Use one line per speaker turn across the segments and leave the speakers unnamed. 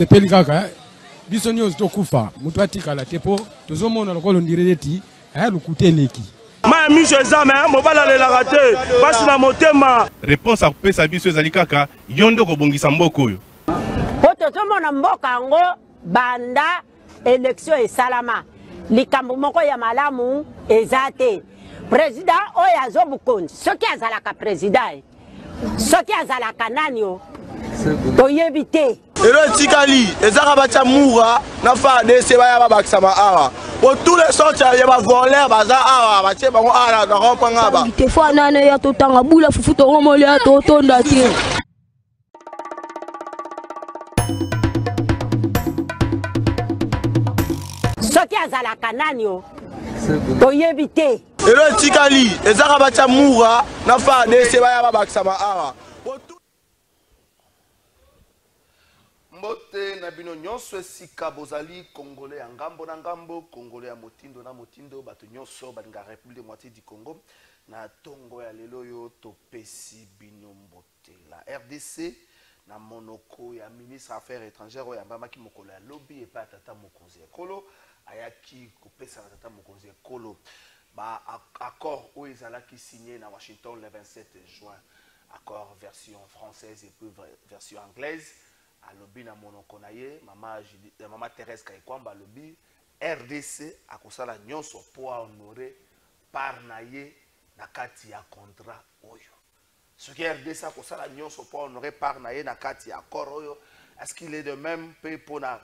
sepeli kaka biso nyonso tokufa mutu atikala te po tozomona lokolo ndireti aya lukuteleki
ma miso ezame mobala lelaka te basi na motema
réponse akopesa biso ezali kaka yo nde kobongisa mboka oyo
po tozomona mboka yango banda élection esalama likambo moko ya malamu eza te président oyo azobukonzi soki azalaka président soki azalaka nani o toyebi te
elo etikali ezaka batya mura na FARDC baya babakisama awa po tous les sortes ya bavoleur baza awa batie bango awa na kompanga ba
te fo nane ya totanga bula fufu tongomoli ya totonda te
soki azalaka nani o toyebi te
elo etikali ezaka batya mura na FARDC baya babakisama awa
mbote na bino nyonso esika bozali congolais ya ngambo na ngambo congolais ya motindo na motindo bato nyonso balinga république moitié du Congo na tongo ya lelo yo topesi bino mbote la RDC na monoko ya ministre affaires étrangères oyo ambamaki mokolo ya lobi epa tata mokonzi ekolo ayaki kopesa na tata mokonzi ekolo ba accord oyo ezalaki signé na Washington le 27 juin accord version française et puis version anglaise alobi na monoko na ye mama Thérèse Kayikwamba alobi RDC akosala nyonso po honorer par na ye na kati ya contrat oyo soki RDC akosala nyonso po honorer par na ye na kati ya accord oyo est-ce qu'il est de même pe po na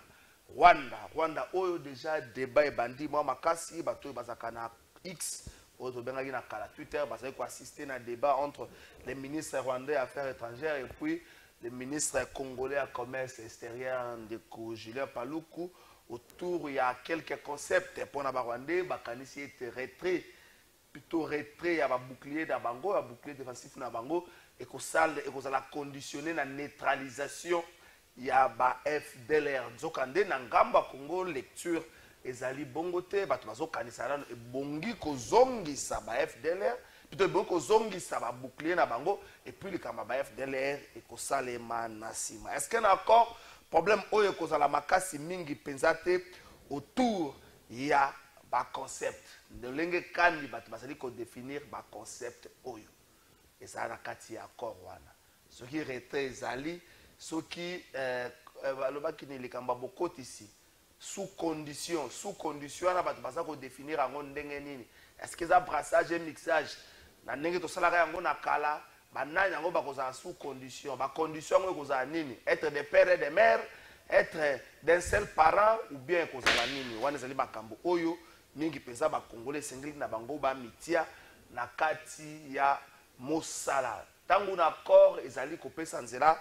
Rwanda oyo déjà débat ebandi mwa makasi bato oyo bazaka na X oyo tobengaki na kala Twitter bazali koassister na débat entre les ministres rwandais affaires étrangères et puis le ministre congolais à commerce extérieur de Julien Paluku autour il y a quelques concepts pour na Rwandais bakanisi était retrait plutôt retrait ya ba bouclier da bango ya bouclier défensif na bango et ko la conditionner na neutralisation ya ba FDLR nzokande na ngamba Congo lecture ezali bongo te bato bazokanisa na ebongi kozongisa ba FDLR plutôt beaucoup zongisa ba bouclier na bango et puis le kamba ba FDLR et ko salema nasima est-ce qu'il y a encore problème oyo ko la makasi mingi penzate autour ya ba concept de lenge kandi bato basali ko définir ba concept oyo et ça na kati ya accord wana ce qui retrait ezali ce qui balobaki ni le kamba bokoti ici sous condition na bato basali ko définir ango ndenge nini est-ce que ça brassage et mixage na ndenge to salaka yango na kala banani yango bakozala sous condition ba condition ngo ekozala nini être des pères et des mères être d'un seul parent ou bien ekozala nini wana ezali makambo oyo mingi penza ba congolais sengeli na bango ba mitia na kati ya mosala tangu na accord ezali kopesa nzela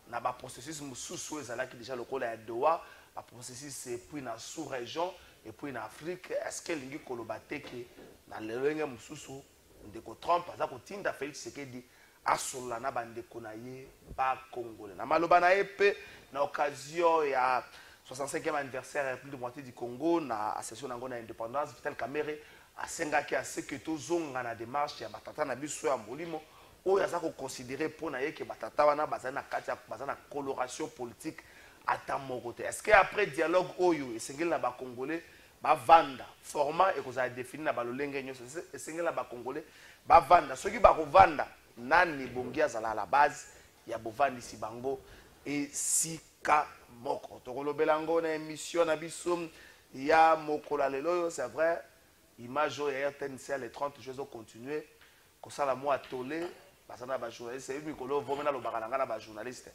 na ba processus mususu ezalaki déjà lokola ya Doha ba processus et puis na sous-région et puis na Afrique est-ce que lingi koloba teke na lelenge mususu ndeko Trump aza kotinda Félix Tshisekedi asola na bandeko na ye ba congolais na maloba na ye pe na occasion ya 65e anniversaire ya République moitié du Congo na session nango na indépendance Vital Kamerhe asengaki aseke tozonga na démarche ya batata na biso ya molimo oyo aza ko considérer pour na ye ke batata wana bazana na kati bazana coloration politique ata moko te est-ce que après dialogue oyo esengeli na ba congolais ba vanda format et kozala défini na balolenge nyonso esengela ba congolais ba vanda soki ba kovanda nani bongi azala la base ya bovandisi bango et sika moko tokolobela ngo na émission na biso ya mokola lelo c'est vrai image ya RTNC les 30 jours continuer kosala mo atolé basana ba journaliste et mikolo vomena lo bakalanga na ba journaliste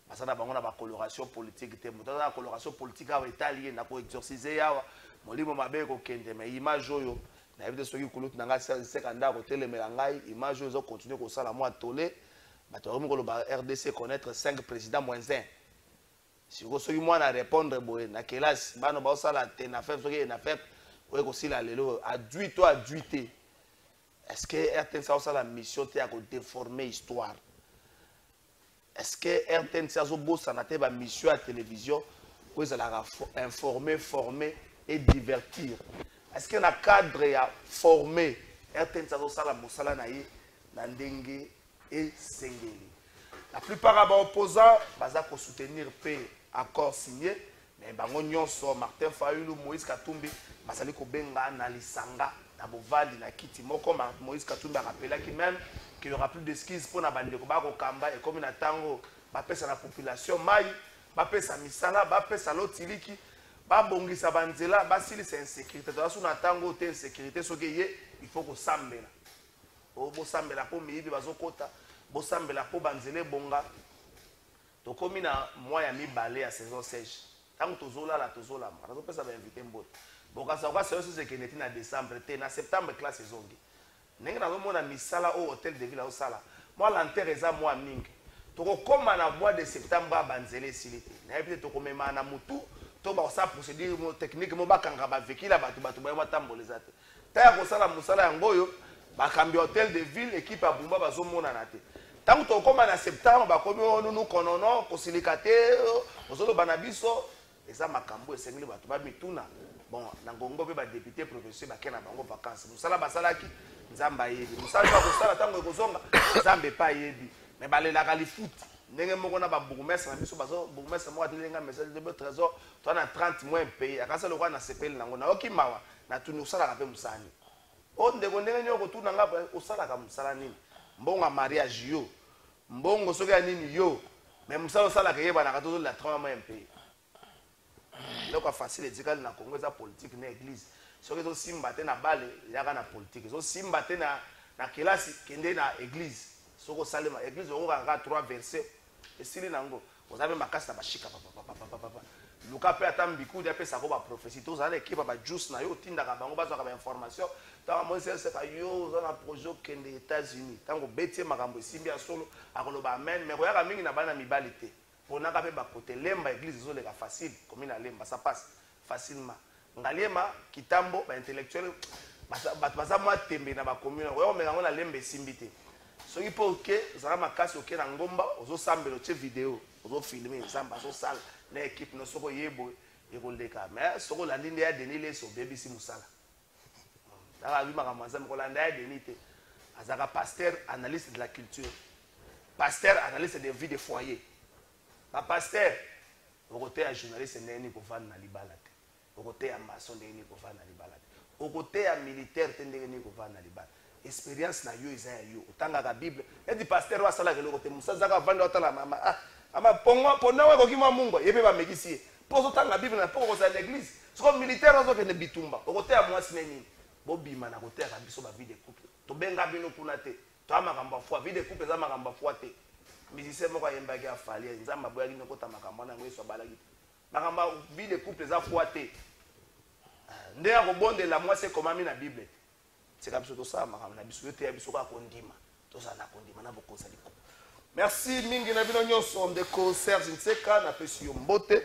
basana bango na ba coloration politique te moto na coloration politique a italien na ko exorciser yawa molimo mabe ko kende mais image oyo na yebite soki kulutu nanga sekanda ko telemela ngai image oyo zo continuer ko sala mo atolé bato mikolo ba RDC connaître 5 présidents moins 1 si ko soki moi na répondre boye na classe bano ba sala te na faire soki na faire oyo ko sila lelo adui to aduité. Est-ce que RTNC a la mission de déformer l'histoire? Est-ce que RTNC a la mission à la télévision pour informer, former et divertir? Est-ce qu'il y a un cadre à former RTNC a la mission à et Sengeli? La plupart des opposants vont soutenir accord signé mais bango nyonso Martin Fayulu Moïse Katumbi basali ko benga na lisanga na bovali na kiti moko Moïse Katumbi rappelaki même qu'il y aura plus d'esquisses pour na bande ko ba ko kamba et comme na tango ba pesa la population mai ba pesa misala ba pesa lotiliki ba bongisa banzela ba sili c'est insécurité to asu na tango te insécurité soki ye il faut ko sambela o bo sambela po miyibi bazokota bo sambela po banzele bonga to komi na mois ya mibale ya saison sèche tango tozola la tozola ma to pesa ba inviter mbote bokasa kwa saison sèche ke neti na décembre te na septembre classe ezongi ndenge na mona misala au hôtel de ville au sala moi l'intérêt moi mingi to kokoma na mois de septembre banzele silité na peut to komema na mutu to ba sa procédure technique mo bakanga ba vekila batu ba matamboleza te ta ko sala musala yango yo bakambi hôtel de ville équipe abumba bazomona na te tango to koma na septembre bakomi onu konono kosilikate ozolo banabiso eza makambo esengeli batu ba mituna bon na ngongo pe ba député professeur ba kena bango vacances musala basalaki nzamba yebi musala ba kosala tango ekozonga nzambe pa yebi mais balelaka li foot ndenge moko na ba bourgmestre na biso bazo bourgmestre mo atelenga message de trésor to na 30 mois pays akasa lokwa na sepel nango na okimawa na tunu usala ka pe musani o ndeko ndenge nyoko tuna ngapa usala ka musala nini mbonga mariage yo mbongo soki ya nini yo mais musala usala ka yeba na katozo la 30 mois pays loko facile dikali na Congo za politique na église soki to simba te na bale yaka na politique so simba te na kelasi kende na église soko salema église o ka 3 versets esili nango ozabe makasi na bashika papa luka pe atambiku dia pesa ko ba prophétie to za l'équipe ba juice na yo tinda ka bango bazo ka ba information ta mo se ka yo za na projet kende États-Unis tango betie makambo esimbi ya solo akoloba amen mais ko yaka mingi na bana mibalite pona ka pe ba côté lemba église zo le ka facile comme na lemba ça passe facilement ngaliema kitambo ba intellectuel baza mwa tembe na ba commune ko me na lemba esimbi te soki po oke zala makasi oke na ngomba ozosambela otie video ozofilme nzamba azosala na équipe no soko yebo ekoleka mais soko olandi nde ya Denis Leso obebisi mosala taka abimaka manzambe kolanda ya Denis te azalaka pasteur analyste de la culture pasteur analyste de vie de foyer bapasteur okoteya journaliste ndenge nini kovanda na libala te okoteya maçon ndenge nini kovanda na libala te okoteya militaire te ndenge nini kovanda na libala expérience na yo eza ya yo otangaka bible edi pasteur oyo asalaka eloko te mosa azaka avanda otala mama ama pona oyo ekoki mwa mungu ye mpe bamekisi ye mpo ozotanga bible na mpo okozala l'église soko militaire ozokende bitumba okoteya mwasi ne nini bobima na koteyaka biso bavie de couple tobenga bino kuna te toya makambo afoi vie de couple eza makambo afoi te musicien moko ayembaki afali nzambe aboyaki nokota makambo wana yango yesu abalaki te makambo vie de couple eza foi te ndenge akobondela mwasi ekomami na bible te c'est comme ça tout ça makambo na biso yo te ya biso ka kondima toza na kondima na bokoza liko merci mingi na bino nyonso ndeko Serge Nseka na pesi yo mbote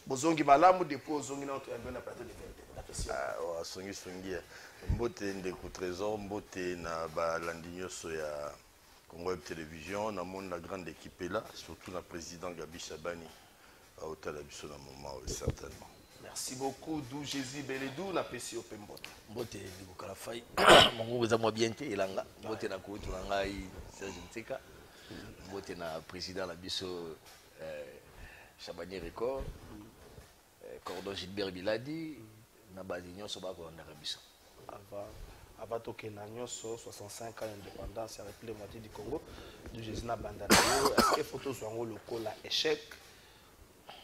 bozongi malamu depuis ozongi na to ya na plateau de vérité na pesi
wa songi mbote ndeko Trésor mbote na balandi nyonso ya Congo Web Télévision na monde la grande équipe là surtout na président Gabi Chabani à hôtel à biso na moment certainement.
Merci beaucoup d'où Jésus Beledou na pesi yo pembote
mbote ndiko kala fai mongo za mwa bien te elanga mbote na ko to ngai Serge Nseka mbote na président la biso Chabani Record cordon Gilbert Biladi na base nyonso ba ko ndaka biso
avant tokenda nyonso 65 ans d'indépendance ya République démocratique du Congo d'où Jésus na banda est-ce que photo zwango lokola échec.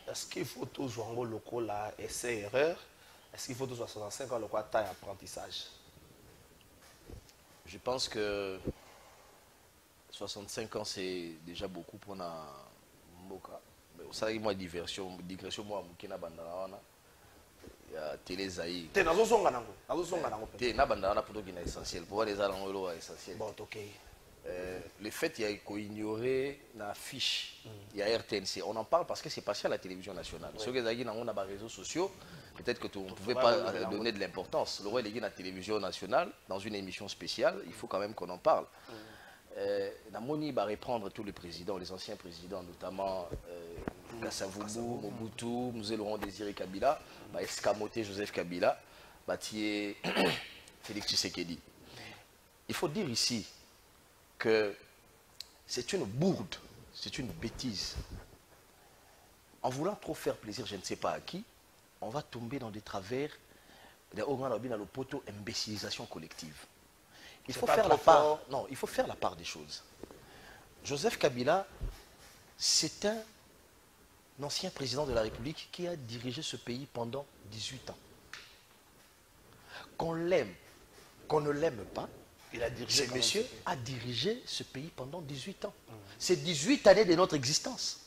Est-ce qu'il faut toujours un local à essai-erreur? Est-ce qu'il faut toujours 65 ans le quoi taille apprentissage?
Je pense que 65 ans c'est déjà beaucoup pour na mboka. Mais ça moi digression moi mukina bandana ya télé zaï.
Te nazo songa nango.
Te na bandana pour qui na essentiel pour les alangolo essentiel.
Bon OK.
Le fait qu'il y a ignorer la fiche, il y a RTNC. On en parle parce que c'est passé à la télévision nationale. Ceux qui ont des réseaux sociaux, peut-être que on ne pouvait pas donner de l'importance. Le roi est la télévision nationale, dans une émission spéciale, il faut quand même qu'on en parle. Namoni va reprendre tous les présidents, les anciens présidents, notamment Kassavubu, Mobutu, Mzee Laurent Désiré Kabila, escamoté Joseph Kabila, Batié Félix Tshisekedi. Il faut dire ici que c'est une bourde, c'est une bêtise. en voulant trop faire plaisir, je ne sais pas à qui, on va tomber dans des travers, dans le poteau imbécilisation collective. Il faut faire la part. Non, il faut faire la part des choses. Joseph Kabila, c'est un ancien président de la République qui a dirigé ce pays pendant 18 ans. Qu'on l'aime, qu'on ne l'aime pas, ce monsieur a dirigé ce pays pendant 18 ans. C'est 18 années de notre existence.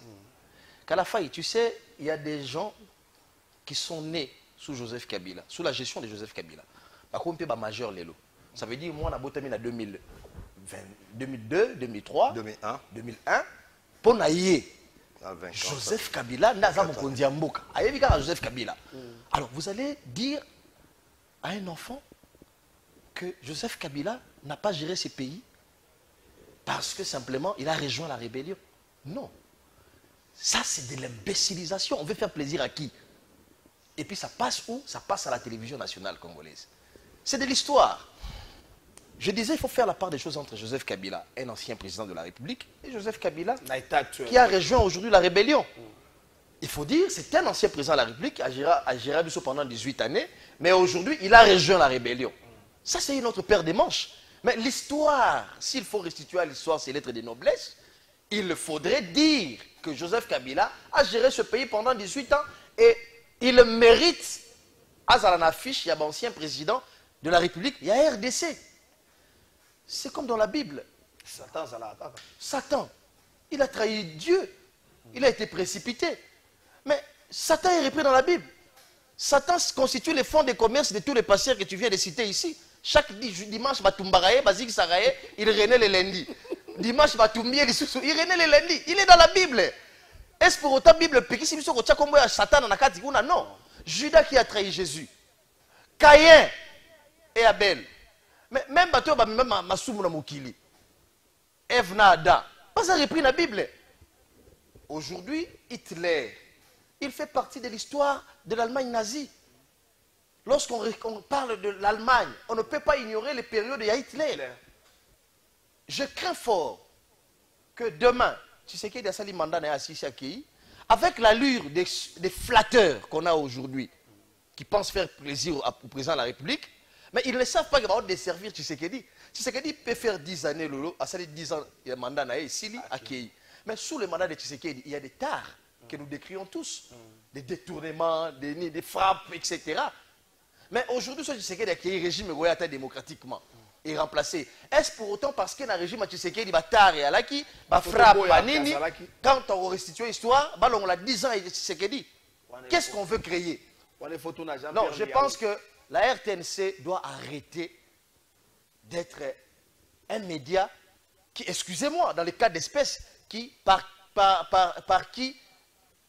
Qu'à la fin, tu sais, il y a des gens qui sont nés sous Joseph Kabila, sous la gestion de Joseph Kabila. Par contre, il majeur Lelo. Ça veut dire, moi, on a beau terminer en 2002, 2003, 2001, pour naïe. Joseph Kabila n'a pas mon Mboka. Joseph Kabila. Alors, vous allez dire à un enfant que Joseph Kabila n'a pas géré ce pays parce que simplement il a rejoint la rébellion. Non. Ça, c'est de l'imbécilisation. On veut faire plaisir à qui? Et puis ça passe où? Ça passe à la télévision nationale congolaise. C'est de l'histoire. Je disais, il faut faire la part des choses entre Joseph Kabila, un ancien président de la République, et Joseph Kabila, qui a rejoint aujourd'hui la rébellion. Il faut dire, c'est un ancien président de la République, à géré pendant 18 années, mais aujourd'hui, il a rejoint la rébellion. Ça, c'est notre paire des manches. Mais l'histoire, s'il faut restituer à l'histoire ses lettres de noblesse, il faudrait dire que Joseph Kabila a géré ce pays pendant 18 ans et il mérite, à Zalanafiche, il y a un ancien président de la République, il y a RDC. C'est comme dans la Bible. Satan, il a trahi Dieu. Il a été précipité. Mais Satan est repris dans la Bible. Satan constitue les fonds de commerce de tous les pasteurs que tu viens de citer ici. Chaque dimanche, il renaît le lundi. Dimanche, il renaît le lundi. Il est dans la Bible. Est-ce pour autant la Bible Satan non. Judas qui a trahi Jésus. Caïn et Abel. Mais même bateau, même Massoum na Mokili. Ève na Adam. Pas ça repris la Bible. Aujourd'hui, Hitler, il fait partie de l'histoire de l'Allemagne nazie. Lorsqu'on parle de l'Allemagne, on ne peut pas ignorer les périodes de Hitler. Je crains fort que demain, tu sais qu'il y a des mandats avec l'allure des flatteurs qu'on a aujourd'hui, qui pensent faire plaisir au président de la République, mais ils ne savent pas qu'il va desservir Tshisekedi. Tshisekedi peut faire 10 années, Lolo, à 10 ans, il y a un mandat ici, à Kéi. Mais sous le mandat de Tshisekedi, il y a des tares que nous décrions tous, des détournements, des frappes, etc. Mais aujourd'hui, ce Tshisekedi a créé un régime royal démocratiquement et remplacé. Est-ce pour autant parce que le régime Tshisekedi va tard et alaki, va frappe, nini, quand on restitue l'histoire, on a 10 ans et Tshisekedi. Qu'est-ce qu'on veut créer? Non, je pense que la RTNC doit arrêter d'être un média qui, excusez-moi, dans les cas d'espèce, par qui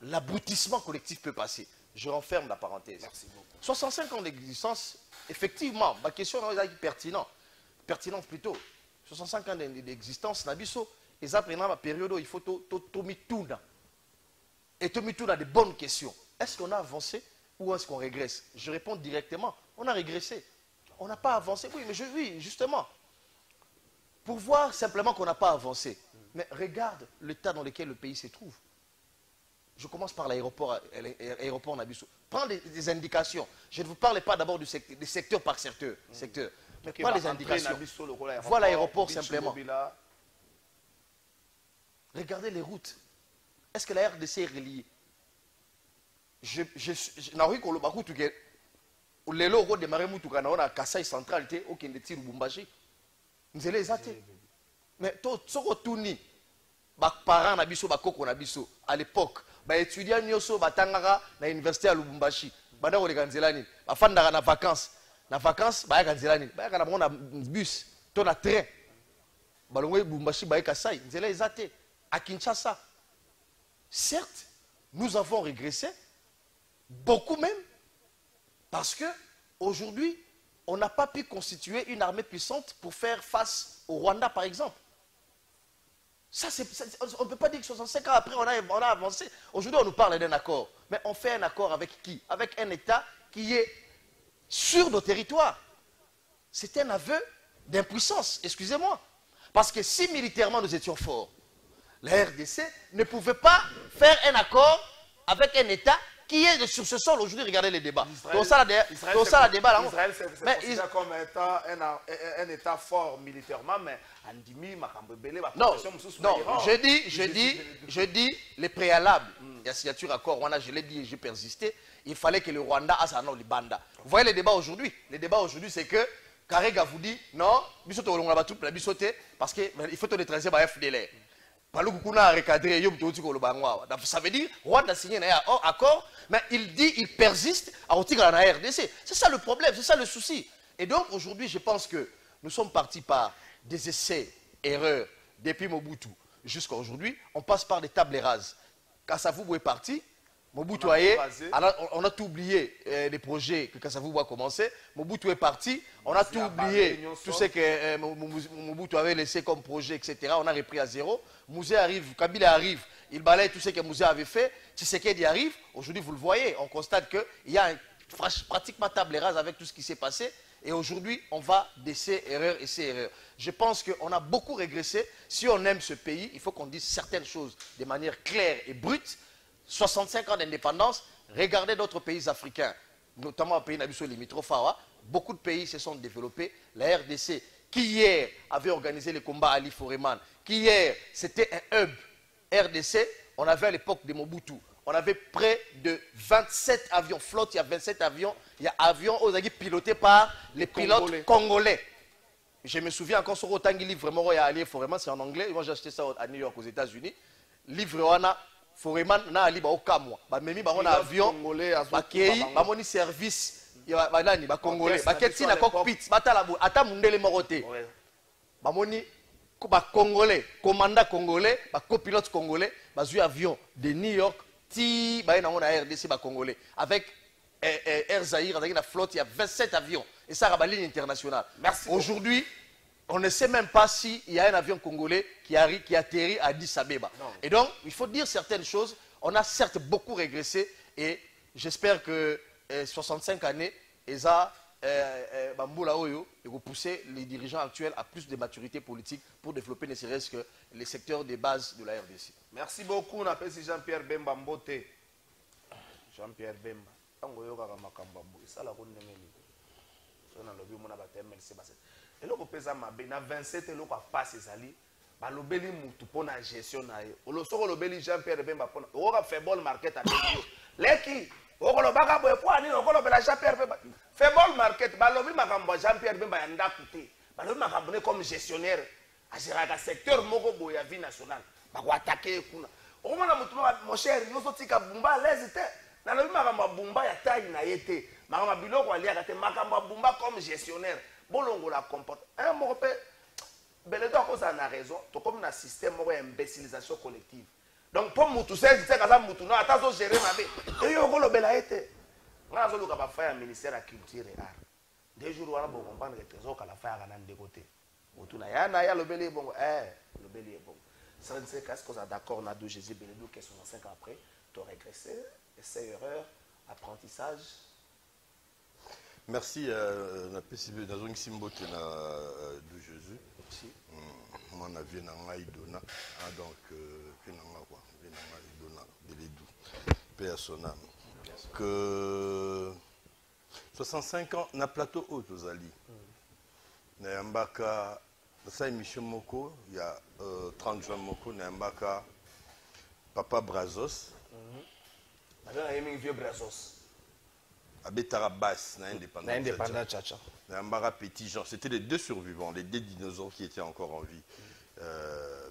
l'aboutissement collectif peut passer. Je renferme la parenthèse. Merci beaucoup. 65 ans d'existence, effectivement, ma question est pertinente. Pertinente plutôt. 65 ans d'existence, Nabiso, ils apprennent la période où il faut Tomituna. Et Tomituna des bonnes questions. Est-ce qu'on a avancé ou est-ce qu'on régresse? Je réponds directement. On a régressé. On n'a pas avancé. Oui, mais oui, justement. Pour voir simplement qu'on n'a pas avancé. Mais regarde l'état dans lequel le pays se trouve. Je commence par l'aéroport Nabiso. Prends des indications. Je ne vous parle pas d'abord des secteurs par secteur. Mais prends les indications. Voilà l'aéroport simplement. Regardez les routes. Est-ce que la RDC est reliée? Lelo ko démarrer mutuka na Kasai central té okende ti Lubumbashi. Nzele ezate. Mais to soko tuni ba parents na biso ba koko na biso à l'époque ba étudiants nyoso batangaka na université à Lubumbashi. Banda ko leka nzela nini? Ba fandaka na vacances. Na vacances ba yaka nzela nini? Ba yaka na bus, to na train. Ba longwe Lubumbashi ba Kasai, nzela ezate à Kinshasa. Certes, nous avons régressé beaucoup même. Parce qu'aujourd'hui, on n'a pas pu constituer une armée puissante pour faire face au Rwanda, par exemple. On ne peut pas dire que 65 ans après, on a avancé. Aujourd'hui, on nous parle d'un accord. Mais on fait un accord avec qui? Avec un État qui est sur nos territoires. C'est un aveu d'impuissance, excusez-moi. Parce que si militairement nous étions forts, la RDC ne pouvait pas faire un accord avec un État qui est sur ce sol aujourd'hui. Regardez les débats. Tout ça, la débat là.
Israël, c'est considéré comme un État fort militairement, mais Andimi, Makambebele,
non, je dis les préalables. Il y a signature accord. Je l'ai dit et j'ai persisté. Il fallait que le Rwanda a sa nom, le Banda. Vous voyez les débats aujourd'hui. Les débats aujourd'hui, c'est que Karega vous dit non, parce qu'il faut te tracer par FDLR. Ça veut dire Rwanda a signé un accord, mais il persiste à retirer la RDC. C'est ça le problème, c'est ça le souci. Et donc aujourd'hui, je pense que nous sommes partis par des essais, erreurs, depuis Mobutu jusqu'à aujourd'hui. On passe par des tables rases. Kasavubu est parti. Mobutu on a tout oublié les projets que Kasavubu a commencé. Mobutu est parti. On a tout oublié, tout ce que Mobutu avait laissé comme projet, etc. On a repris à zéro. Mouzé arrive, Kabila arrive, il balaye tout ce que Mouzé avait fait. Tshisekedi arrive. Aujourd'hui, vous le voyez, on constate qu'il y a pratiquement table rase avec tout ce qui s'est passé. Et aujourd'hui, on va d'essais, erreurs, essais, erreurs. Je pense qu'on a beaucoup régressé. Si on aime ce pays, il faut qu'on dise certaines choses de manière claire et brute. 65 ans d'indépendance, regardez d'autres pays africains, notamment un pays Nabiso limitrophe, beaucoup de pays se sont développés. La RDC, qui hier avait organisé le combat Ali Foreman, qui hier c'était un hub RDC, on avait à l'époque de Mobutu, on avait près de 27 avions, flotte, il y a 27 avions, il y a avions pilotés par les pilotes congolais. Je me souviens encore sur Otangi livre, il y a Ali Foreman, c'est en anglais, moi j'ai acheté ça à New York aux États-Unis. Livre Wana Foreman na ali ba okamwa ba memi ba na avion ba kei ba moni service ya ba nani ba congolais ba keti na cockpit batala bo ata mundele morote ba moni ko ba congolais commandant congolais ba copilote congolais ba zu avion de New York ti ba na ngona RDC ba congolais avec Air Zaïre avec la flotte il y a 27 avions et ça ba ligne internationale. Aujourd'hui on ne sait même pas s'il y a un avion congolais qui atterrit à Addis Abeba. Et donc, il faut dire certaines choses. On a certes beaucoup régressé et j'espère que 65 années, ESA, Bamboula Oyo, et vous poussez les dirigeants actuels à plus de maturité politique pour développer ne serait-ce que les secteurs de base de la RDC.
Merci beaucoup. On appelle Jean-Pierre Bemba Mbote. Jean-Pierre Bemba. Et là, on peut dire que 27 et là, on passe les alliés. Balobeli mutu pona gestion na ye. Olosoko lobeli Jean-Pierre Bemba pona. Oka football market à Belio. Leki, okolo baka boy poani okolo bela Jean-Pierre Bemba. Football market balobi makambo Jean-Pierre Bemba yanda kuté. Balobi makambo comme gestionnaire à gérer le secteur moko boy ya vie nationale. Ba ko attaquer kuna. Okoma mutu mon cher, yoso tika bumba lezite. Na lobi makambo bumba ya taille na yete. Makambo biloko alia kate makambo bumba comme gestionnaire. Bolongo la comporte. Un mot pe Beledo à cause en a raison, tout comme un système d'imbécilisation collective. Donc pour nous tous ces nous non attends gérer ma vie. Et yo golo bela été. Nga zo luka ba faire ministère de la culture et art. Des jours on va comprendre que trésor ka la faire à de côté. Mutu na ya le belé bon le belé bon. Ça ne sait qu'est-ce qu'on a d'accord on a deux Jésus Beledo qui 65 ans après, tu régressé, essai erreur, apprentissage.
Merci na PCB dans un symbole de Jésus. Moi na vie na ngai dona donc que na ngwa quoi vie na ngai dona Beledou paix à son âme que 65 ans na plateau haut tozali na mbaka sa émission moko il y a 30 juin moko na mbaka Papa Brazos
alors il vieux Brazos
Abetara Bass,
indépendant Tchacha.
Nambara Petit Jean, c'était les deux survivants, les deux dinosaures qui étaient encore en vie.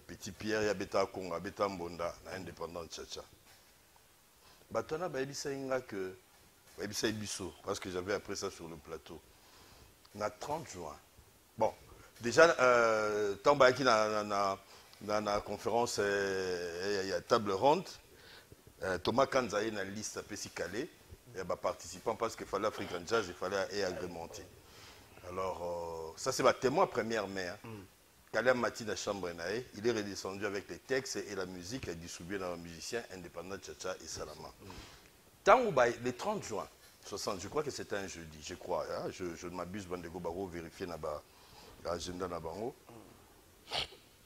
Petit Pierre et Abeta Konga, Abeta Mbonda, indépendant Tchacha. Batona Baebisa Inga que Baebisa Ibiso, parce que j'avais appris ça sur le plateau. Na 30 juin. Bon, déjà, tant que dans la conférence, il y a table ronde. Thomas Kanza est dans la liste à Pessi-Calais. Il y a des participants parce qu'il fallait African Jazz, il fallait agrémenter. Alors, ça c'est ma témoin première mère. Kalem Mati de Chambre, il est redescendu avec les textes et la musique, il est distribué dans un musicien indépendant Tchacha et Salama. Tant le 30 juin 60, je crois que c'était un jeudi, je crois. Hein, je ne m'abuse, Bandego Baro, vérifier l'agenda na bango.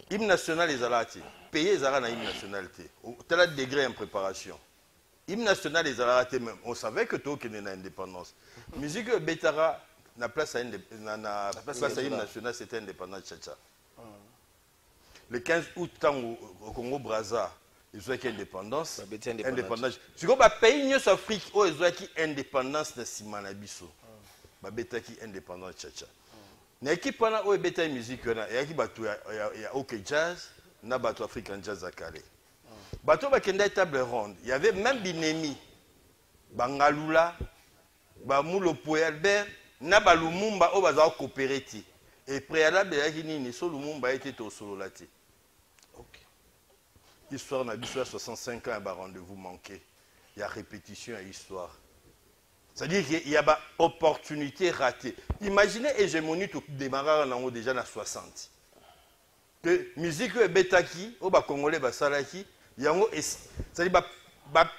Hymne national, les alati. Payer les alats na hymne national. Tel degré en préparation. hymne national les alaraté même. On savait que tout est indépendance. Musique Betara na place à hymne national c'était indépendance Tchatcha. Le 15 août tant au Congo Brazza ils ont indépendance. Indépendance. Si on pays en Afrique où ils ont indépendance na simana biso. Ba betaki indépendance Tchatcha. Na équipe pendant où beta musique na yaki batu ya OK jazz na batu african jazz akale. Bato bakenda table ronde, il y avait même Binemi, Bangalula, Bamulo Albert, na Balumumba au bazar coopératif. Et préalable à Guinée, so Lumumba était au solo laté. OK. Histoire na biso 65 ans, il y a rendez-vous manqué. Il y a répétition et histoire. C'est-à-dire qu'il y a une opportunité ratée. Imaginez l'hégémonie tout démarrer déjà dans 60. Que musique betaki, au Congolais basalaki. C'est-à-dire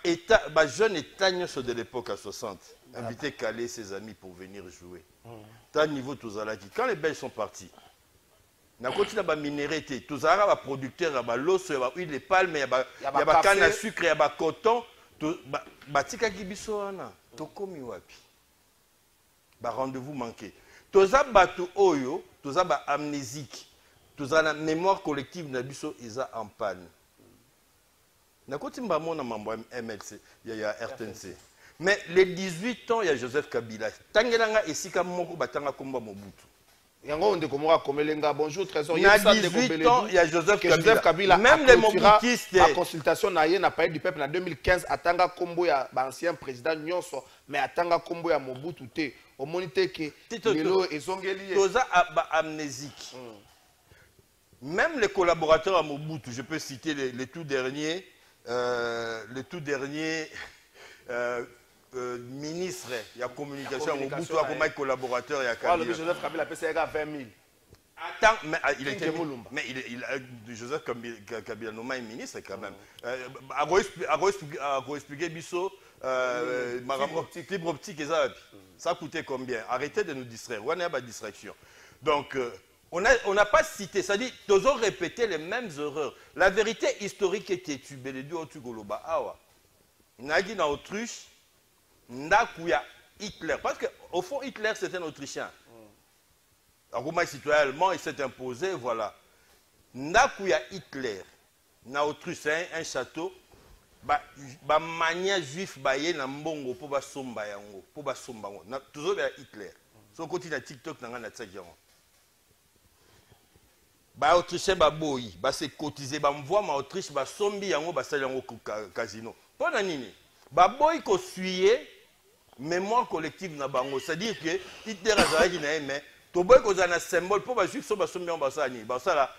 que jeune état de l'époque à 60, invité Calais ses amis pour venir jouer. Tant niveau tous quand les Belges sont partis, on a continué à minérer, tous les producteurs, l'eau, l'huile de palme, il y a canne à sucre, il y a coton, batika kibisoana, tokomi wapi. Rendez-vous manqué. Tous les bateaux oyo, tous les amnésiques, tous la mémoire collective nabiso isa en panne. Na koti mbamo na mambo MLC ya RTNC. Mais les 18 ans il y a Joseph Kabila. Tangelanga esika moko batanga komba Mobutu.
Yango onde komora komelenga bonjour trésor.
Il y a 18 ans il y a Joseph Kabila. Même les mobutistes
la consultation na ye na palais du peuple en 2015 atanga kombo ya ancien président nyonso mais atanga kombo ya Mobutu te. Au monité que lelo ezongeli
toza amnésique. Même les collaborateurs à Mobutu, je peux citer les tout derniers ministre il y a communication à Mobutu comme collaborateur il y a
Kabila. Le Joseph Kabila a payé 20 000.
Attends, mais il était Joseph Kabila nommé ministre quand même. À expliquer Bisso, fibre optique ça coûtait combien? Arrêtez de nous distraire. On a pas de distraction. Donc on n'a pas cité, c'est-à-dire, tous ont répété les mêmes erreurs. La vérité historique était tubée, les deux au Goloba. Awa. Nagi na Autriche, Ndakuya Hitler. Parce qu'au fond, Hitler, c'était un Autrichien. Romain citoyen allemand, il s'est imposé, voilà. Ndakuya Hitler, na Autriche, c'est un château. Ba mania juif baye na mbongo pour ba somba yango, pour ba somba yango. Toujours bien Hitler. Son côté na TikTok na ngana tsakiyango. Ba Autrichien ba boyi, ba se cotiser ba mvoa ma Autriche ba sombi yango ba sala yango casino. Pona nini? Ba boyi ko suyer mémoire collective na bango, c'est-à-dire que Hitler azalaki na mais to boyi ko zana symbole pour ba juif so ba sombi yango ba sala ni. Ba sala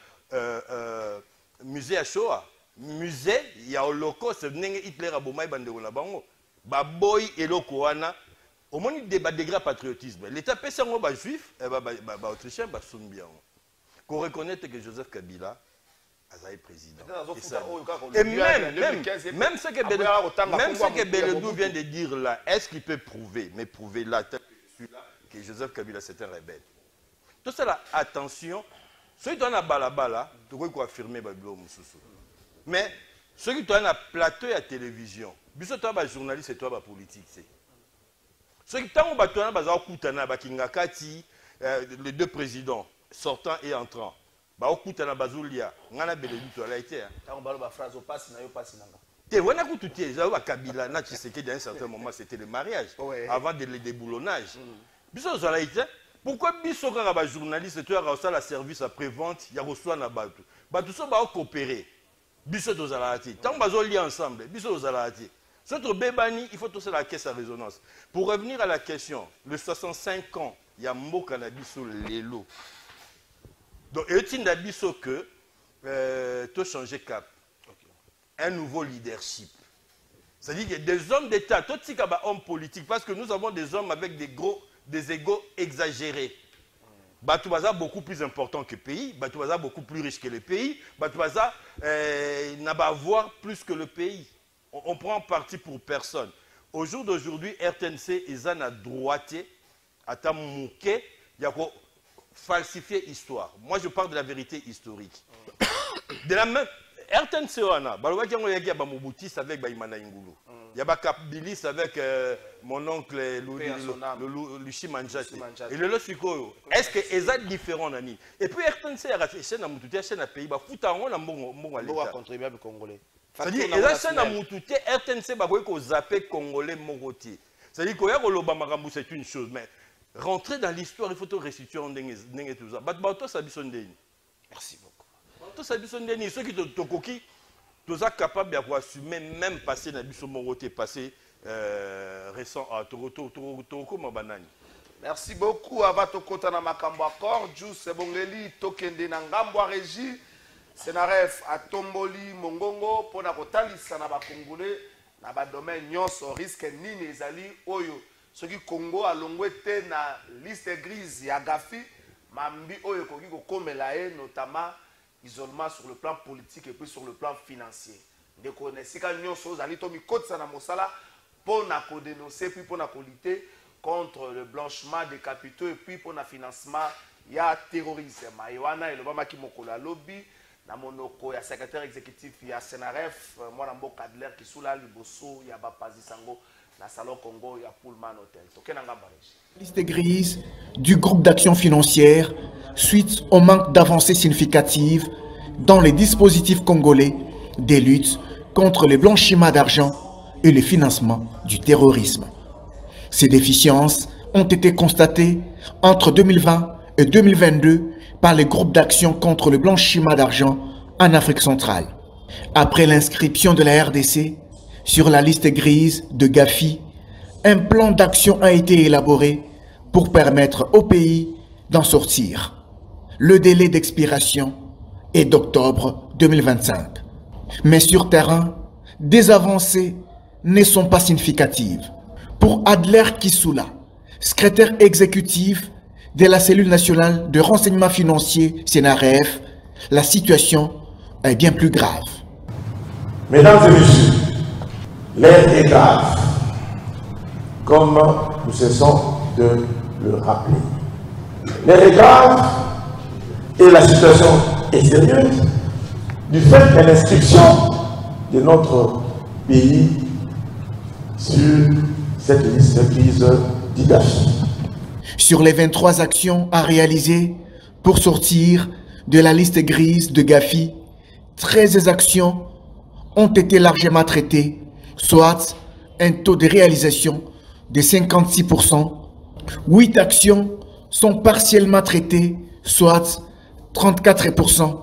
musée à Shoah. Musée ya holocauste nenge Hitler a bomai bandeko na bango ba boy eloko wana au moins débat degré patriotisme l'état pesa ngo ba juif ba autrichien ba sombi yango qu'on reconnaître que Joseph Kabila a président et même ce que Beledou vient de dire là est-ce qu'il peut prouver là que Joseph Kabila c'est un rebelle tout ça là attention ceux qui ont balabala tu peux affirmer babilo mususu. Mais ceux qui ont un plateau à télévision, biso toi ba journaliste et toi ba politique c'est. Ceux qui ont ba toi ba okutana ba kingakati les deux présidents sortants et entrants. Ba okutana bazulia ngana Beledou to la été.
Ta on ba ba phrase au passe na yo passe nanga.
Te wana kututie za ba Kabila na Tshisekedi à un certain moment c'était le mariage avant de le déboulonnage. Biso za la été. Pourquoi biso ka ba journaliste toi reçoit la service après vente, ya reçoit na batu. Batu so ba coopérer. Biso tozalati. Tant bazo lié ensemble, biso tozalati. Notre bébani, il faut tous la caisse à résonance. Pour revenir à la question, le 65 ans, il y a mboka na biso lelo. Donc est-il na biso que to changer cap. Un nouveau leadership. C'est-à-dire qu'il y a des hommes d'État, tout ce qui est hommes politiques, parce que nous avons des hommes avec des égos exagérés. Batoubaza beaucoup plus important que le pays, Batoubaza beaucoup plus riche que le pays, Batoubaza n'a pas à voir plus que le pays. On prend parti pour personne. Au jour d'aujourd'hui, RTNC est à droite, à tamouké, il y a falsifier l'histoire. Moi, je parle de la vérité historique. De la même, RTNC wana balobaki yango yaki ya bamobutis avec Baimana Ingulu. Il y a Bakabilis avec mon oncle Luchi Manjate. Et le Sikoyo. Est-ce que c'est différent nani? Et puis RTNC a réfléchi na mututi chaîne à pays ba futa on na mbongo l'État.
Contribuer avec congolais.
C'est-à-dire eza chaîne à mututi RTNC ba ko zapper congolais mokoti. C'est-à-dire ko ya ko loba makambu c'est une chose mais rentrer dans l'histoire il faut te restituer en ndenge tout ça. Bato sabiso ndeni.
Merci beaucoup.
Bato sabiso ndeni ceux qui te koki nous sommes capables d'assumer même passer dans le moroté passé récent à Toko Mabanani.
Merci beaucoup à Vatokota na makambo accord Juice Bongeli Tokende na ngambo régie Senaref à Tomboli Mongongo pour na kotalisa na ba congolais na ba domaine nyonso risque nini ezali oyo soki Congo alongwete na liste grise ya Gafi mambi oyo koki ko komela notamment isolement sur le plan politique et puis sur le plan financier. De connaître quand nous sommes allés tomi côte sana mosala pour na dénoncer puis pour na lutter contre le blanchiment des capitaux et puis pour na financement ya terrorisme. Maïwana et le bama qui mokolo lobby na monoko ya secrétaire exécutif ya Senaref moi na mboka Adler qui sous la liboso ya bapazi sango na salon Congo ya Pullman Hotel. Tokenanga bareji.
Liste grise du groupe d'action financière suite au manque d'avancées significatives dans les dispositifs congolais des luttes contre le blanchiment d'argent et le financement du terrorisme. Ces déficiences ont été constatées entre 2020 et 2022 par les groupes d'action contre le blanchiment d'argent en Afrique centrale. Après l'inscription de la RDC sur la liste grise de Gafi, un plan d'action a été élaboré pour permettre au pays d'en sortir. Le délai d'expiration est d'octobre 2025. Mais sur terrain, des avancées ne sont pas significatives. Pour Adler Kissoula, secrétaire exécutif de la cellule nationale de renseignement financier Senaref, la situation est bien plus grave.
Mesdames et messieurs, l'air est grave, comme nous cessons de le rappeler. L'air est grave et la situation est sérieuse du fait de l'inscription de notre pays sur cette liste grise d'IGAFI.
Sur les 23 actions à réaliser pour sortir de la liste grise de Gafi, 13 actions ont été largement traitées, soit un taux de réalisation de 56%. 8 actions sont partiellement traitées, soit 34%,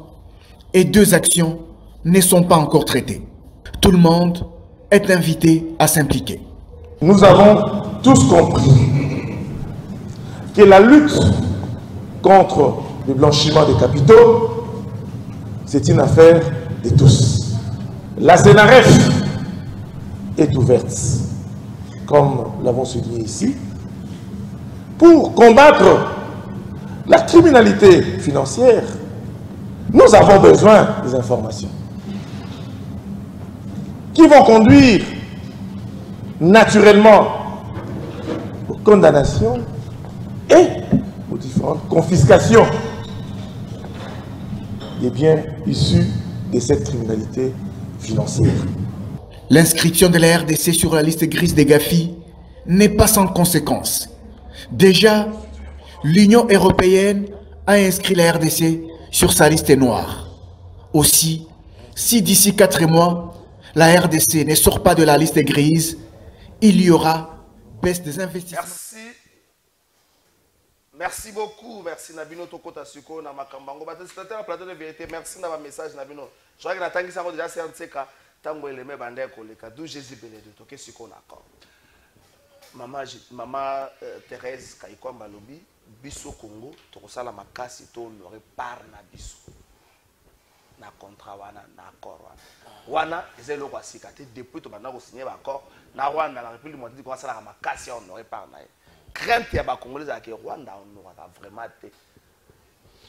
et 2 actions ne sont pas encore traitées. Tout le monde est invité à s'impliquer.
Nous avons tous compris que la lutte contre le blanchiment des capitaux, c'est une affaire de tous. La Senaref est ouverte, comme l'avons souligné ici, pour combattre la criminalité financière. Nous avons besoin des informations qui vont conduire naturellement aux condamnations et aux différentes confiscations des biens issus de cette criminalité financière.
L'inscription de la RDC sur la liste grise des Gafi n'est pas sans conséquence. Déjà, l'Union européenne a inscrit la RDC sur sa liste noire. Aussi, si d'ici 4 mois, la RDC ne sort pas de la liste grise, il y aura baisse des investissements.
Merci beaucoup. Merci Nabino Tokota Suko na makambango. Batestateur à plateau de vérité. Merci na message Nabino. Je crois que Natangi Sango déjà c'est tango eleme bande koleka d'où Jésus belé de toke Suko d'accord. Maman Thérèse Kaikwamba lobi biso Congo tokosala makasi to honorer par na biso. Na contrat wana na accord wana ezelo kwa sikate depuis to bana ko signer accord na Rwanda la République démocratique ko sala makasi honorer par na crainte ya ba congolais à que Rwanda on aura vraiment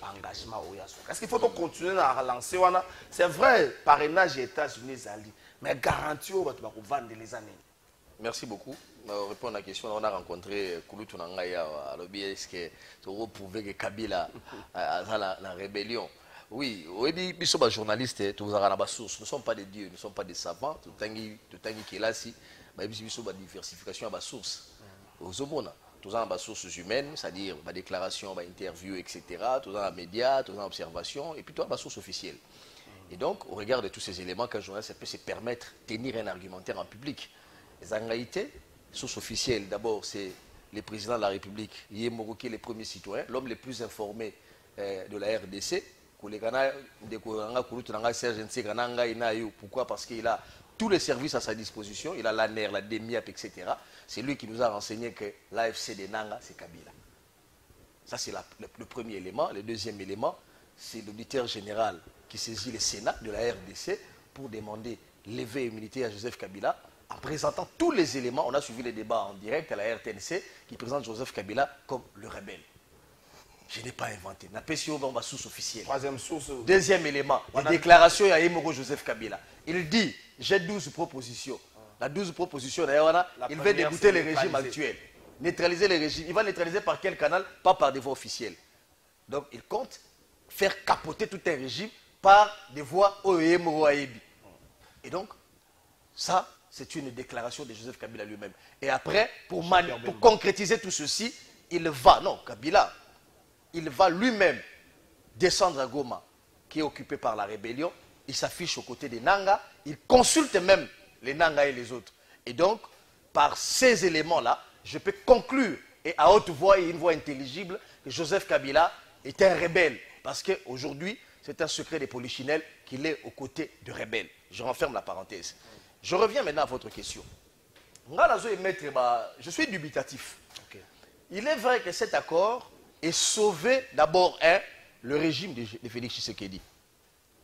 engagement au yaso. Est-ce qu'il faut continuer à relancer wana? C'est vrai parrainage États-Unis ali mais garantie au va vendre les années.
Merci beaucoup. Pour répondre à la question, on a rencontré Kouloutou Nangaya à l'OBS qui a prouvé que Kabila a la rébellion. Oui, nous sommes journalistes, nous avons des sources, nous ne sommes pas des dieux, nous ne sommes pas des savants, tout le temps qui est là, nous sommes une diversification à sources. Nous avons des sources humaines, c'est-à-dire des déclarations, des interviews, etc. Nous avons des médias, nous avons des observations, et puis nous avons des sources officielles. Et donc, au regard de tous ces éléments, qu'un journaliste peut se permettre de tenir un argumentaire en public. Les réalité, source officielle, d'abord, c'est le président de la République, Yemoro, qui est le premier citoyen, l'homme le plus informé de la RDC. Pourquoi? Parce qu'il a tous les services à sa disposition, il a l'ANER, la DEMIAP, etc. C'est lui qui nous a renseigné que l'AFC de Nanga, c'est Kabila. Ça, c'est le premier élément. Le deuxième élément, c'est l'auditeur général qui saisit le Sénat de la RDC pour demander lever immunité à Joseph Kabila en présentant tous les éléments. On a suivi les débats en direct à la RTNC qui présente Joseph Kabila comme le rebelle. Je n'ai pas inventé. La PCO va ma source officielle.
Troisième source.
Deuxième élément, la déclaration à Yemoro Joseph Kabila. Il dit, j'ai 12 propositions. La 12 propositions, d'ailleurs, il veut dégoûter le régime actuel. Neutraliser le régime. Il va neutraliser par quel canal? Pas par des voies officielles. Donc, il compte faire capoter tout un régime par des voies Yemoro Ayebi. Et donc, ça, c'est une déclaration de Joseph Kabila lui-même. Et après, pour concrétiser tout ceci, il va, non, Kabila, il va lui-même descendre à Goma, qui est occupé par la rébellion. Il s'affiche aux côtés des Nanga. Il consulte même les Nanga et les autres. Et donc, par ces éléments-là, je peux conclure, et à haute voix et une voix intelligible, que Joseph Kabila est un rebelle. Parce qu'aujourd'hui, c'est un secret des polichinelles qu'il est aux côtés de rebelles. Je renferme la parenthèse. Je reviens maintenant à votre question. Je suis dubitatif. Okay. Il est vrai que cet accord et sauver d'abord le régime de Félix Tshisekedi.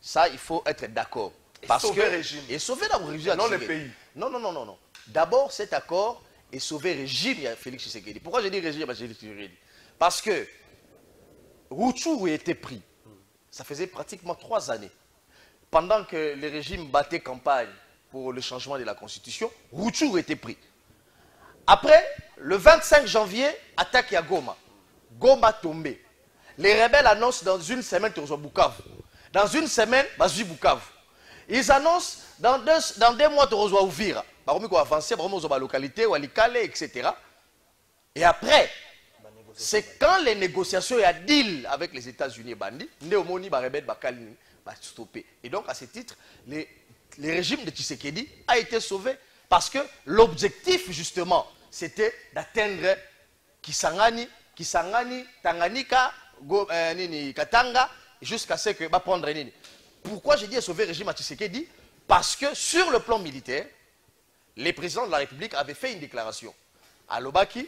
Ça, il faut être d'accord.
Sauver le régime.
Et sauver d'abord le régime.
Non, le pays.
Non. D'abord, cet accord est sauver le régime de Félix Tshisekedi. Pourquoi je dis régime à Félix Tshisekedi? Parce que Rutshuru était pris. Ça faisait pratiquement 3 années. Pendant que le régime battait campagne pour le changement de la Constitution, Rutshuru était pris. Après, le 25 janvier, attaque à Goma. Goma tombé. Les rebelles annoncent dans une semaine Torzo Bukavu. Dans une semaine, Bazu Bukavu. Ils annoncent dans 2 mois Torzo Uvira. Baromi ko avancer, baromi ko localité, Walikale, etc. Et après, c'est quand les négociations et à deal avec les États-Unis et Bandi, Néomoni, Barebet, Bakali, va stopper. Et donc, à ce titre, le régime de Tshisekedi a été sauvé parce que l'objectif, justement, c'était d'atteindre Kisangani, Tanganyika, Katanga, jusqu'à ce que va prendre Nini. Pourquoi j'ai dit sauver le régime à Tshisekedi? Parce que sur le plan militaire, les présidents de la République avaient fait une déclaration. À Lobaki,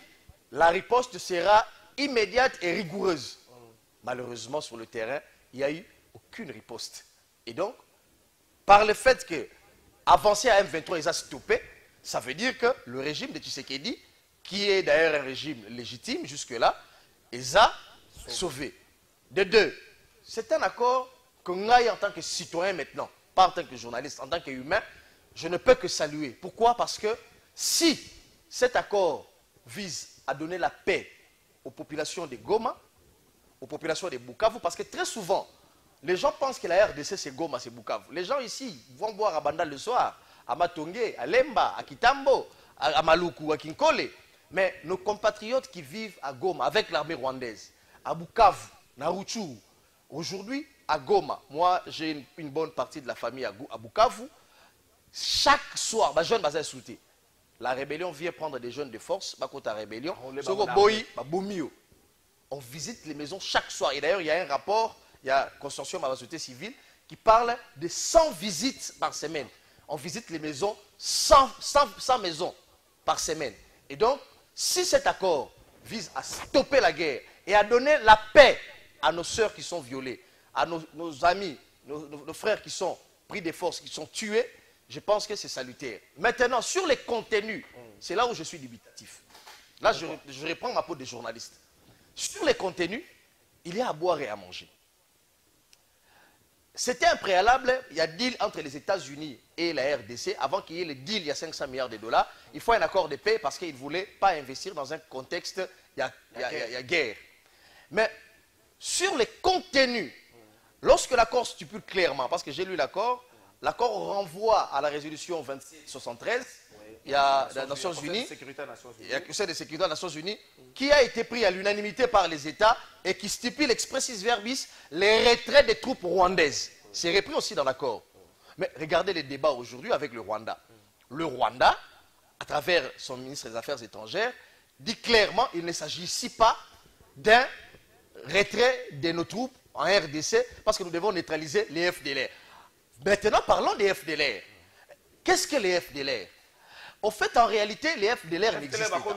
la riposte sera immédiate et rigoureuse. Malheureusement, sur le terrain, il n'y a eu aucune riposte. Et donc, par le fait que avancer à M23, ils ont stoppé, ça veut dire que le régime de Tshisekedi, qui est d'ailleurs un régime légitime jusque-là, les a sauvés. De deux, c'est un accord que moi, en tant que citoyen maintenant, pas en tant que journaliste, en tant qu'humain, je ne peux que saluer. Pourquoi? Parce que si cet accord vise à donner la paix aux populations de Goma, aux populations de Bukavu, parce que très souvent, les gens pensent que la RDC c'est Goma, c'est Bukavu. Les gens ici vont boire à Banda le soir, à Matongé, à Lemba, à Kitambo, à Maluku, à Kinkole. Mais nos compatriotes qui vivent à Goma avec l'armée rwandaise, à Bukavu, à Rutshuru, aujourd'hui à Goma, moi j'ai une bonne partie de la famille à Bukavu, chaque soir, les jeunes sont sautés. La rébellion vient prendre des jeunes de force, la rébellion, on visite les maisons chaque soir. Et d'ailleurs, il y a un rapport, il y a un consortium à la société civile qui parle de 100 visites par semaine. On visite les maisons, 100 maisons par semaine. Et donc, si cet accord vise à stopper la guerre et à donner la paix à nos sœurs qui sont violées, à nos amis, nos frères qui sont pris de force, qui sont tués, je pense que c'est salutaire. Maintenant, sur les contenus, c'est là où je suis dubitatif. Là, je reprends ma peau de journaliste. Sur les contenus, il y a à boire et à manger. C'était un préalable, il y a deal entre les États-Unis et la RDC. Avant qu'il y ait le deal, il y a 500 milliards de dollars. Il faut un accord de paix parce qu'ils ne voulaient pas investir dans un contexte, il y a guerre. Mais sur les contenus, Lorsque l'accord stipule clairement, parce que j'ai lu l'accord renvoie à la résolution 2673, il y a les Nations Unies, il y a le Conseil de sécurité des Nations Unies, qui a été pris à l'unanimité par les États et qui stipule expressis verbis les retraits des troupes rwandaises. C'est repris aussi dans l'accord. Mais regardez les débats aujourd'hui avec le Rwanda. Le Rwanda, à travers son ministre des Affaires étrangères, dit clairement qu'il ne s'agit ici pas d'un retrait de nos troupes en RDC parce que nous devons neutraliser les FDLR. Maintenant, parlons des FDLR. Qu'est-ce que les FDLR? En fait, en réalité, les FDLR n'existent pas.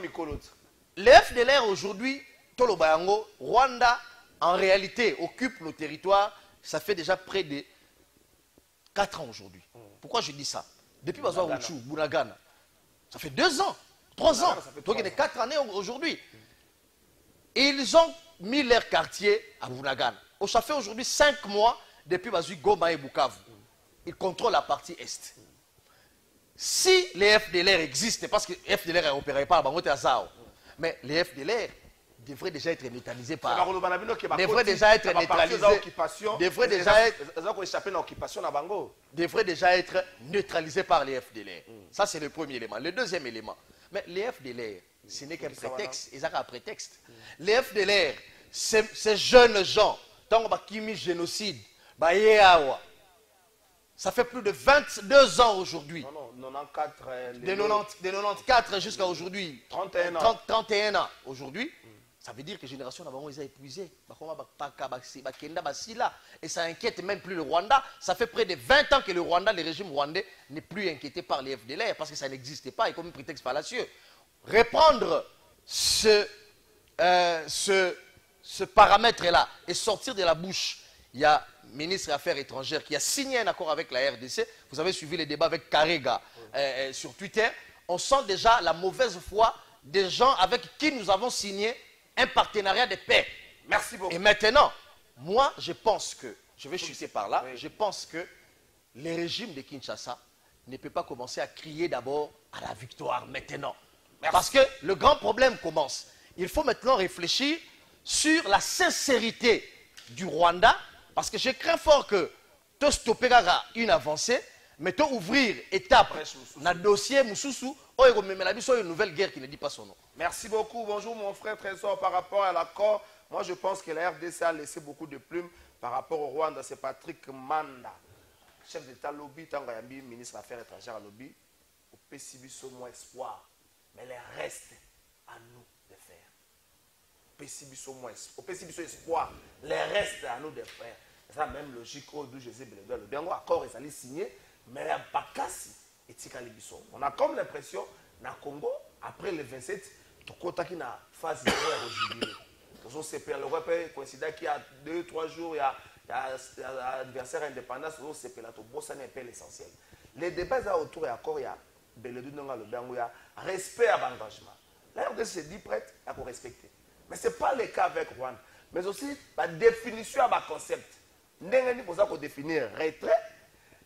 Les FDLR aujourd'hui, Tolobayango, Rwanda, en réalité, occupe nos territoires, ça fait déjà près de 4 ans aujourd'hui. Pourquoi je dis ça? Depuis Bazwa Ruchu, Bunagana, ça fait 2 ans, 3 ans. Donc il y a 4 années aujourd'hui. Ils ont mis leur quartier à Bunagana. Ça fait aujourd'hui 5 mois depuis Bazui Goma et Bukavu. Ils contrôlent la partie Est. Si les FDLR existent, parce que les FDLR n'opéraient pas à Bangote Azao, mais les FDLR devraient déjà être neutralisés par... devraient déjà être neutralisés. Devraient déjà être neutralisés par les FDLR. Ça, c'est le premier élément. Le deuxième élément. Mais les FDLR, ce n'est qu'un prétexte. Ils ont un prétexte. Les FDLR, ces jeunes gens, tant qu'ils ont mis génocide, ça fait plus de 22 ans aujourd'hui.
Non, 94.
De 94 jusqu'à aujourd'hui. 31 ans aujourd'hui. Ça veut dire que la génération d'avant, ils ont épuisé. Et ça inquiète même plus le Rwanda. Ça fait près de 20 ans que le Rwanda, le régime rwandais, n'est plus inquiété par les FDLR parce que ça n'existait pas et comme un prétexte fallacieux. Reprendre ce paramètre-là et sortir de la bouche. Il y a le ministre des Affaires étrangères qui a signé un accord avec la RDC. Vous avez suivi les débats avec Karega sur Twitter. On sent déjà la mauvaise foi des gens avec qui nous avons signé un partenariat de paix.
Merci beaucoup.
Et maintenant, moi, je pense que, je vais chuter par là, je pense que le régime de Kinshasa ne peut pas commencer à crier d'abord à la victoire maintenant. Merci. Parce que le grand problème commence. Il faut maintenant réfléchir sur la sincérité du Rwanda. Parce que je crains fort que tu stoppes une avancée, mais tu ouvrir étape dans le dossier Moussoussou, une nouvelle guerre qui ne dit pas son nom.
Merci beaucoup. Bonjour mon frère Trésor. Par rapport à l'accord, moi je pense que la RDC a laissé beaucoup de plumes par rapport au Rwanda. C'est Patrick Manda, chef d'État lobby, Tangayambi, ministre des Affaires étrangères lobby. Au PCB, moins espoir. Mais le reste, à nous de faire. Au PCB, espoir. Le reste, à nous de faire. C'est la même logique d'où José Beledoué. Le bien accord est allé signer, mais il n'y a pas casse. On a comme l'impression, dans le Congo, après le 27, tout le monde a phase de jubilé. Le roi coïncide qu'il y a 2-3 jours, il y a l'anniversaire indépendance, c'est l'essentiel. Les débats autour de l'accord, il y a Beledoué, il y a respect à l'engagement. La RDC se dit prête à respecter. Mais ce n'est pas le cas avec Rwanda. Mais aussi la définition à concept. Nous devons définir retrait,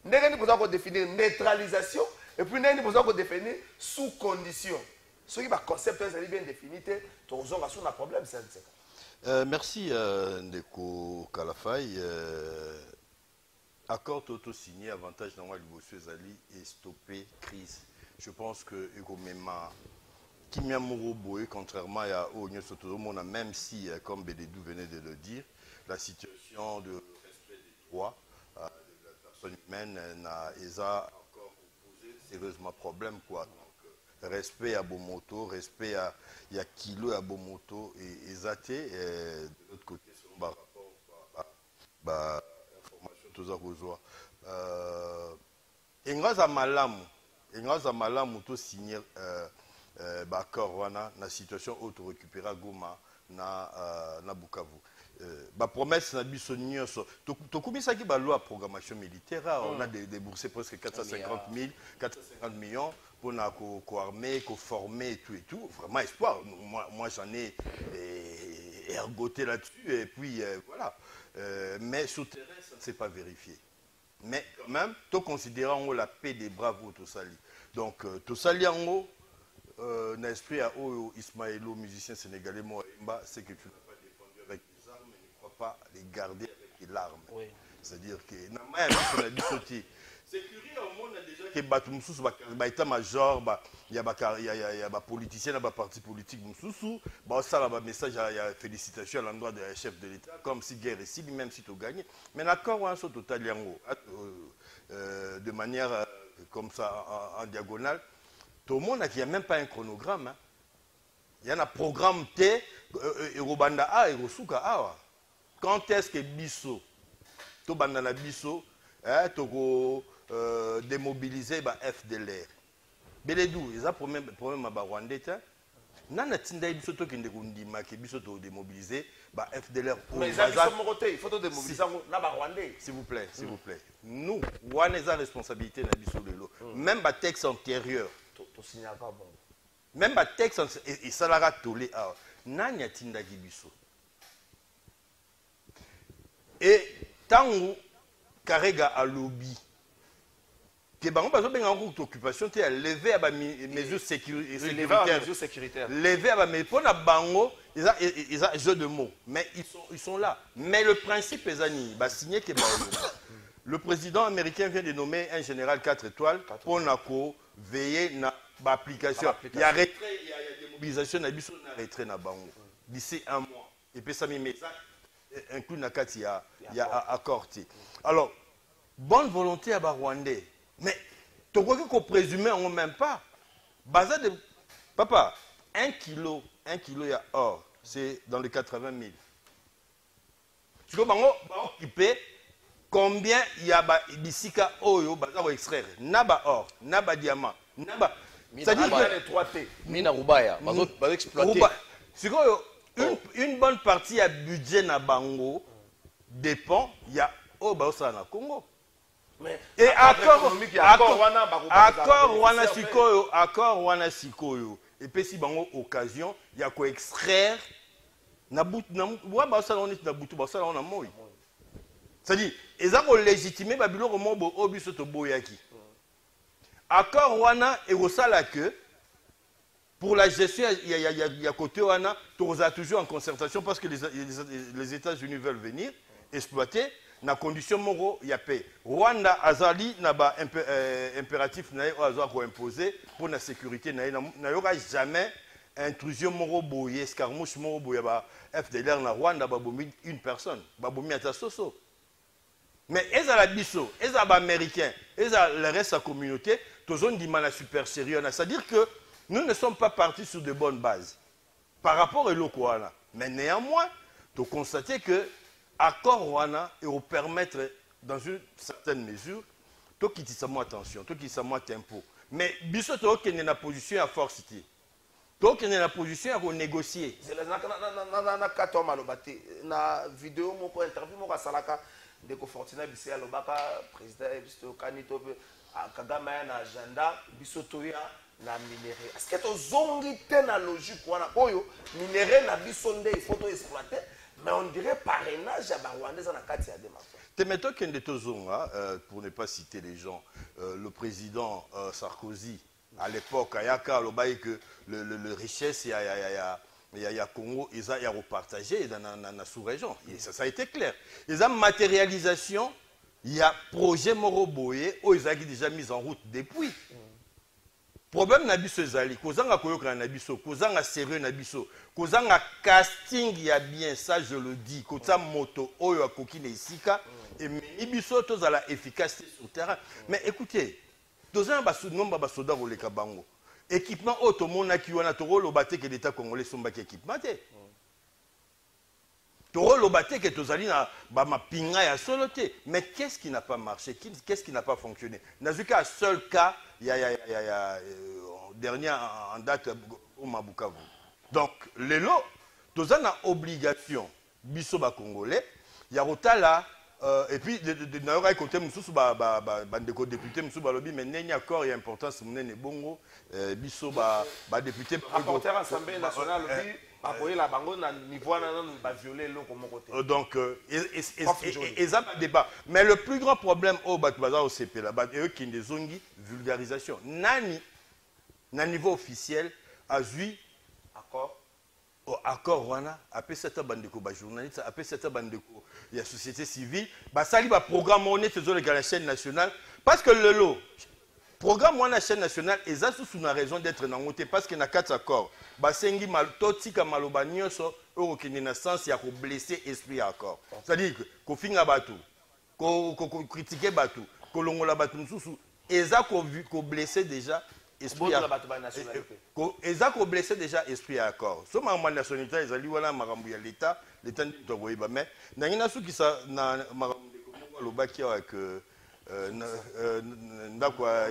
nous devons définir neutralisation, et puis nous devons définir sous condition. Ce qui est concept est bien défini, tu as un problème.
Merci Ndeko Kalafay. Accord auto signé, avantage dans le Zali et stopper crise. Je pense que Egomema Kimia Moroboé, contrairement à Oignon Sotodomona, même si, comme Bélédou venait de le dire, la situation de respect des droits de la personne humaine n'a encore posé sérieusement problème. Quoi. Donc, respect à Bomoto, respect à Yakilo à Bomoto et Zate, de l'autre côté, sur le rapport à l'information tous à Rosoa. Engraza Malamu, tout signé. Bakor wana na situation auto récupérer Goma na Bukavu. Ba promesse na biso nyonso to kumisa ki ba loi programmation militaire on a déboursé presque 450 millions pour na ko armer, ko former et tout vraiment espoir. Moi j'en ai ergoté là-dessus et puis voilà. Mais sur terrain ça ne s'est pas vérifié. Mais quand même, tout considérant la paix des bravos tout sali. Donc tout sali en haut l'esprit à Ismaëlo, musicien sénégalais, c'est que tu n'as pas défendu avec les armes, mais ne crois pas les garder avec les larmes. Oui. C'est-à-dire que c'est curieux au monde déjà que bato mususu ba état-major il y a ba politicien na ba parti politique mususu ba ça là ba message il y a félicitations à l'endroit du chef de l'État comme si guerre ici même si tu gagnes mais l'accord on soit total yango de manière comme ça en diagonale tout le monde qu'il y a même pas un chronogramme hein. Il y a un programme T Robanda A et Rosuka A. Quand est-ce que Bisso to bandana Bisso to démobiliser ba FDLR Beledou ils a problème à Rwandais nana tinda Bisso to kende kundima ke Bisso to démobiliser ba FDLR
mais ça Bisso moroté il faut to démobiliser na ba Rwandais
s'il vous plaît nous on a responsabilité na Bisso lelo même ba texte antérieur
to signer pas bon
même ba texte et ça la tolé a nanya tinda Bisso et tango Karega a lobby que bango bazo benga en occupation te lever à mesures sécuritaires lever à mais pour na bango ils a jeu de mots mais ils sont là mais le principe est ani ba signer que le président américain vient de nommer un général 4 étoiles pour nako veiller na ba application il y a retrait il y a démobilisation na biso na retrait na bango d'ici un mois et puis ça mi mais ça inclut na kati il y a accord. Alors bonne volonté à Rwandais mais tu crois qu'on présumait on même pas basé de papa 1 kilo il y a or c'est dans les 80 000 tu vois bango occupé combien il y a bisika oyo baza ko extraire naba or naba diamant naba c'est-à-dire que
les 3T mina rubaya bazo exploiter
c'est quoi une bonne partie à budget na bango dépend il y a au Baosa na Congo
mais
et accord wana sikoyo et puis si bango occasion il y a quoi extraire na bout na Baosa on est na butu Baosa on a moi c'est-à-dire ils ont légitimé babilo romo obiso to boyaki accord wana et osala que pour la gestion, il y a côté Wana, toujours en concertation parce que les États-Unis veulent venir exploiter. Dans condition moraux, il y a paix. Rwanda, Azali, n'a pas impératif imposé pour la sécurité. Il n'y aura jamais intrusion moraux boyée, escarmouche moraux boyée. FDLR na Rwanda, une personne. Babomi à Soso. Mais ils ont la bisso, ils ont les Américains, ils ont le reste de la communauté, tous ont dit mal super sérieux. C'est-à-dire que nous ne sommes pas partis sur de bonnes bases par rapport à l'Okwana. Mais néanmoins, tu constates que l'accord Rwanda et au permettre, dans une certaine mesure, tu quittes ça moins attention, tu quittes ça moins tempo. Mais biso tu es en position à force. Tu es en position à négocier.
C'est la vidéo, mon interview, mon salaka de Fortina Bissé Alobaka, président Bisto Kanito, Kagame na agenda, Biso Toya. Na minéré. Est-ce que tu zongi na logique wana oyo minéré na bisonde il faut exploiter mais on dirait parrainage à Rwandais na kati ya démarche.
Te mettons qu'un de tozonga pour ne pas citer les gens le président Sarkozy à l'époque ayaka lobaye que le richesse il y a Congo ils a repartagé dans la sous-région et ça a été clair. Ils ont matérialisation il y a projet Moroboye où ils ont déjà mis en route depuis. Problème na biso ezali kozanga koyoka na biso kozanga sérieux na biso kozanga casting ya bien ça je le dis kota moto oyo akoki na isika et meni biso tozala efficacité sur terrain mais écoutez tozanga nomba ba soda roleka bango équipement auto monaki wana toro lobate que l'état congolais somba ki équipement te toro lobate que tozali na ba mapinga ya soloté mais qu'est-ce qui n'a pas marché qu'est-ce qui n'a pas fonctionné nazuka un seul cas il y a dernier en date au Mabukavu. Donc, les lots, tous ont obligation, biso congolais, il y a là, et puis, d'ailleurs, à côté, nous sommes des députés, nous sommes mais il y a encore une importance, nous sommes bongo, biso député.
Apporter à l'Assemblée nationale, appuyer la bango, niveau va violer l'eau comme côté.
Donc, ils ont un débat. Mais le plus grand problème au Batoubaza au CP, eux qui ont des vulgarisation. Nani, na niveau officiel, a eu accord wana apesa ta bandeko ba journaliste apesa ta bandeko ya société civile basali ba programme on faisons la chaîne nationale parce que le lot programme wana chaîne nationale eza sous une raison d'être nangote parce que na 4 accords basengi mal totika maloba nyonso o kende na sens ya ko blesser esprit accord c'est-à-dire ko finga batu ko critiquer batu ko longola batu mususu eza ko blesser déjà esprit eza ko blesser déjà esprit accord so ma nationalité ezali wala makambo ya l'état to boyeba mais nangina suki sa na makambo de lobaki avec ndakwa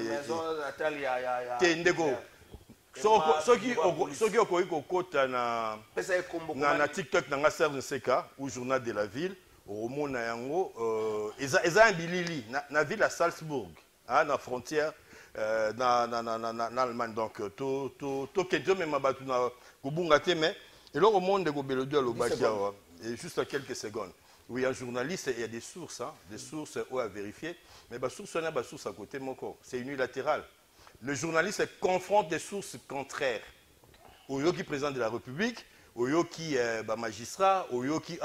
te ndeko soki okoki kokota na TikTok nanga Serge Nseka ou journal de la ville omona yango eza un bilili na ville à Salzbourg na frontière na Allemagne donc to kento même batu na kobunga te mais eloko monde ko belodo lobaki awa et juste quelques secondes. Oui, un journaliste, il y a des sources à vérifier, mais les sources à côté c'est unilatéral. Le journaliste confronte des sources contraires. Au yo qui président de la République, au yo qui magistrat, au yo qui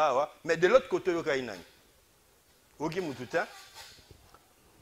mais de l'autre côté, au Kainani. Au qui moututa,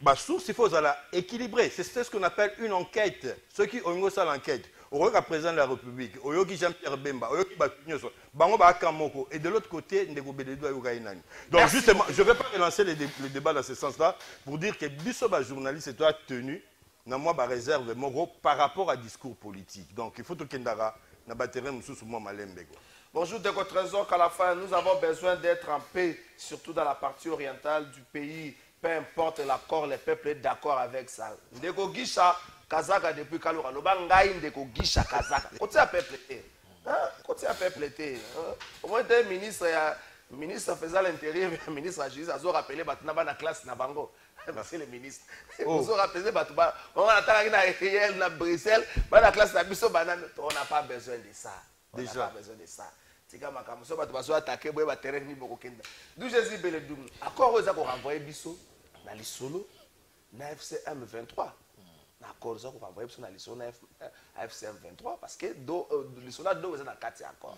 la source, il faut équilibrer. C'est ce qu'on appelle une enquête. Ceux qui ont ça l'enquête. Au président de la République, au Yogi Jean-Pierre Bemba, au Yogi Batunyoso, Bango Bakamoko, et de l'autre côté, Ndeko Beledou Yogainani. Donc justement, je ne vais pas relancer le débat dans ce sens-là pour dire que Bissoba journaliste doit être tenu, dans moi, réserve Moro par rapport à discours politique. Donc il faut que Kendara, n'a pas terrain, Moussous, moi, Malembego.
Bonjour, Deko Trésor, qu'à la fin, nous avons besoin d'être en paix, surtout dans la partie orientale du pays. Peu importe l'accord, le peuple est d'accord avec ça. Ndeko Gisha, Kazaka depuis Kaloura, le bangaï Ndeko Gisha Kazaka. Côté à peuple était. Côté à peuple était. Au moins, le ministre faisant l'intérieur, le ministre a juste rappelé Batuna la classe Nabango. C'est le ministre. Vous avez rappelé Batouba. On a attendu à Bruxelles, la classe Nabiso Banane. On n'a pas besoin de ça. On n'a pas besoin de ça. Tika makamuso batu baso attaquer boye ba terrain ni boko kenda. D'où Jésus Beledum. Accord oza ko renvoyer biso na lisolo na FC M23. Na accord oza ko renvoyer biso na lisolo na FC M23 parce que do lisolo do oza na kati accord.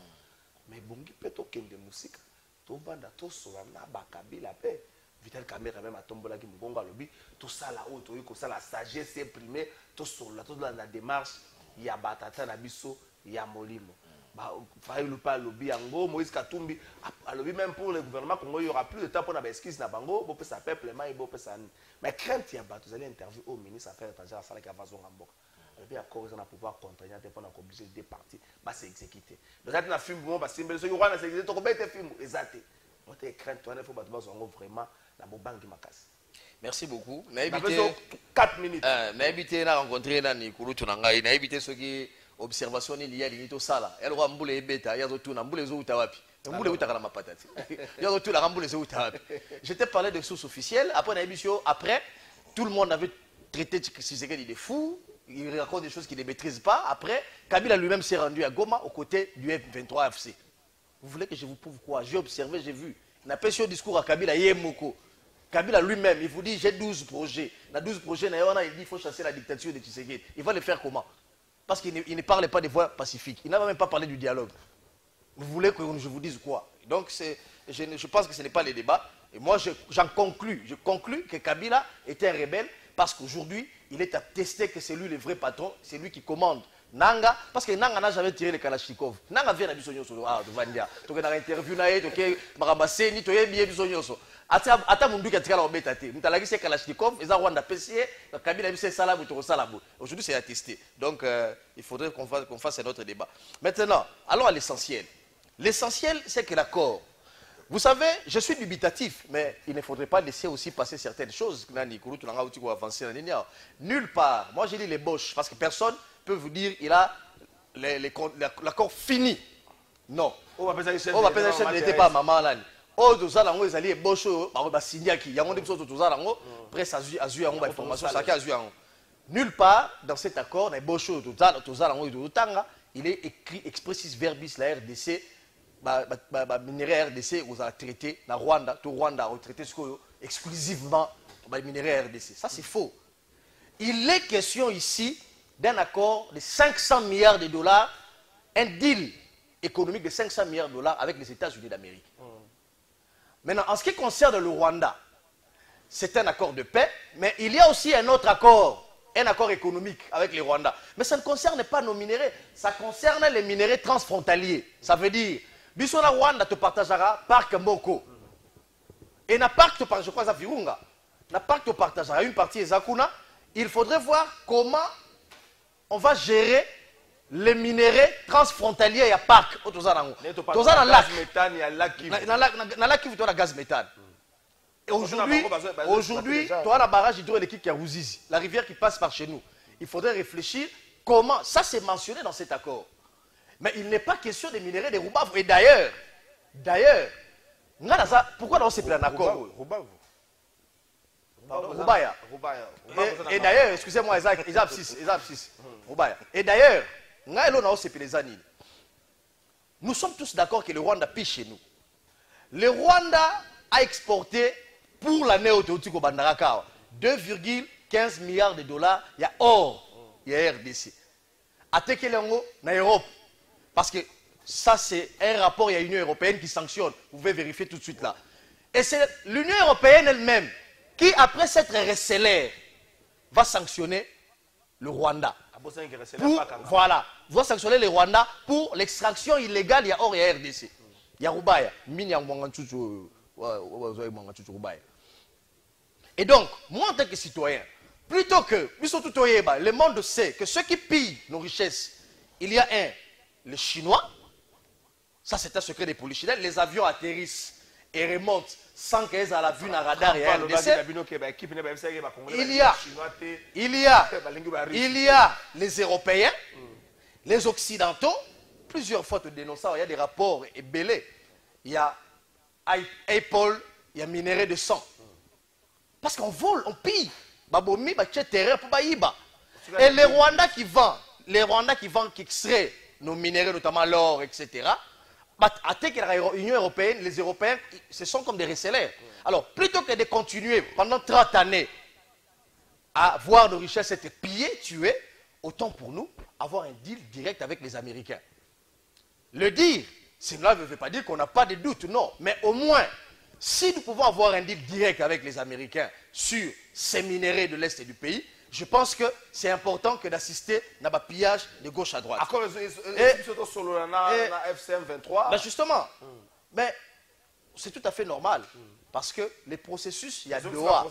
Mais bongi peto kende musika. To banda to sola na bakabila pe. Vital Caméra même atombola ki mugongo alobi to sala o to ko sala sagesse imprimée to sola to la démarche ya batata na biso ya molimo. Faïlu pas lobby yango Moïse Katumbi lobby même pour le gouvernement congolais il y aura plus de temps pour la esquisse na bango bo pesa peuple mai bo pesa mais crainte ya bato vous allez interview au ministre affaires étrangères à Salaka Vazonga Mboka et encore ils ont pouvoir contraindre pour obliger des partis ba s'exécuter donc ça na film bon parce que ceux qui ont s'exécuter to bête film exact moi te crainte toi il faut bato bazongo vraiment na bobangi makasi.
Merci beaucoup. Na
éviter 4 minutes.
Na éviter na rencontrer na Nikulu tunangai na éviter ceux qui observation il y a limite au sala elle va mbule beta ya zotu na mbule zo utawapi mbule utakala mapatati ya zotu la mbule zo utawapi. Je t'ai parlé de sources officielles après na émission après tout le monde avait traité Tshisekedi de fou, il raconte des choses qu'il ne maîtrise pas. Après Kabila lui-même s'est rendu à Goma aux côtés du F23 FC. Vous voulez que je vous prouve quoi? J'ai observé, j'ai vu. N'a pas sur discours à Kabila Yemoko. Kabila lui-même, il vous dit j'ai 12 projets. Dans 12 projets, il dit il faut chasser la dictature de Tshisekedi. Il va le faire comment? Parce qu'il ne parle pas des voies pacifiques. Il n'a même pas parlé du dialogue. Vous voulez que je vous dise quoi? Donc je pense que ce n'est pas le débat. Et moi, j'en conclus. Je conclus que Kabila était un rebelle parce qu'aujourd'hui, il est attesté que c'est lui le vrai patron, c'est lui qui commande. Nanga, parce que Nanga n'a jamais tiré le Kalachnikov. Nanga vient à Bissonyo sur de Vandia. Tu as interview, tu as Marabaseni, tu as bien Bissonyo. Ata mundu qui a tiré la obétate. Nous avons dit Kalachnikov, ils ont Rwanda PC, Kabila a dit c'est Salabou, tu as Salabou. Aujourd'hui, c'est attesté. Donc, il faudrait qu'on fasse un autre débat. Maintenant, allons à l'essentiel. L'essentiel, c'est que l'accord. Vous savez, je suis dubitatif, mais il ne faudrait pas laisser aussi passer certaines choses. Nulle part. Moi, j'ai dit les boches, parce que personne peut vous dire qu'il a l'accord fini. Non. On va penser que n'était pas maman là. Oh, tout ça, ils allaient boches, signer qui. Il y a des choses tout ça, après ça a eu une information, ça a eu nulle part dans cet accord, les boches, tout ça, il est écrit expressis verbis la RDC. Minerai RDC, vous avez traité la Rwanda, tout Rwanda a traité exclusivement minerai RDC. Ça, c'est faux. Il est question ici d'un accord de 500 milliards de dollars, un deal économique de 500 milliards de dollars avec les États-Unis d'Amérique. Maintenant, en ce qui concerne le Rwanda, c'est un accord de paix, mais il y a aussi un autre accord, un accord économique avec les Rwandais. Mais ça ne concerne pas nos minéraux, ça concerne les minéraux transfrontaliers. Ça veut dire, Bissona Rwanda te partagera parc Mboko. Et na parc te partagera, je crois, Virunga. Na parc te partagera une partie Ezakuna. Il faudrait voir comment on va gérer les minéraux transfrontaliers à parc. Toza na lac. Na lac qui veut la gaz méthane. Et aujourd'hui, tu as la barrage hydroélectrique qui est à Ruzizi, la rivière qui passe par chez nous. Il faudrait réfléchir comment, ça c'est mentionné dans cet accord. Mais il n'est pas question des minéraux des Rubavu. Et d'ailleurs, pourquoi on s'est pris un accord? Rubaya. Et d'ailleurs, excusez-moi, Isaac 6. Rubaya. Et d'ailleurs, nous sommes tous d'accord que le Rwanda pille chez nous. Le Rwanda a exporté pour l'année au Théotiko Bandaraka 2,15 milliards de dollars. Il y a or, il y a RDC. À Tekelengo, en Europe. Parce que ça, c'est un rapport, il y a l'Union européenne qui sanctionne. Vous pouvez vérifier tout de suite là. Et c'est l'Union européenne elle-même qui, après s'être recélère, va sanctionner le Rwanda. Voilà. Va sanctionner le Rwanda pour l'extraction illégale, il y a or, il y a RDC. Il y a Rubaya. Et donc, moi en tant que citoyen, plutôt que, le monde sait que ceux qui pillent nos richesses, il y a les Chinois, ça c'est un secret des policiers, les avions atterrissent et remontent sans qu'ils aient la vue d'un radar et RDC. Il y a les Européens, les Occidentaux, plusieurs fois te dénonçant, il y a des rapports ébellés. Il y a Apple, il y a minéraux de sang. Parce qu'on vole, on pille. Et les Rwandais qui vendent, qui extraient nos minéraux, notamment l'or, etc., l'Union européenne, les Européens, ce sont comme des recelaires. Alors, plutôt que de continuer pendant 30 années à voir nos richesses être pillées, tuées, autant pour nous avoir un deal direct avec les Américains. Le dire, cela ne veut pas dire qu'on n'a pas de doute, non. Mais au moins, si nous pouvons avoir un deal direct avec les Américains sur ces minéraux de l'Est du pays, je pense que c'est important que d'assister à un pillage de gauche à droite. Ben justement, mais c'est tout à fait normal. Parce que les processus, il y a Doha.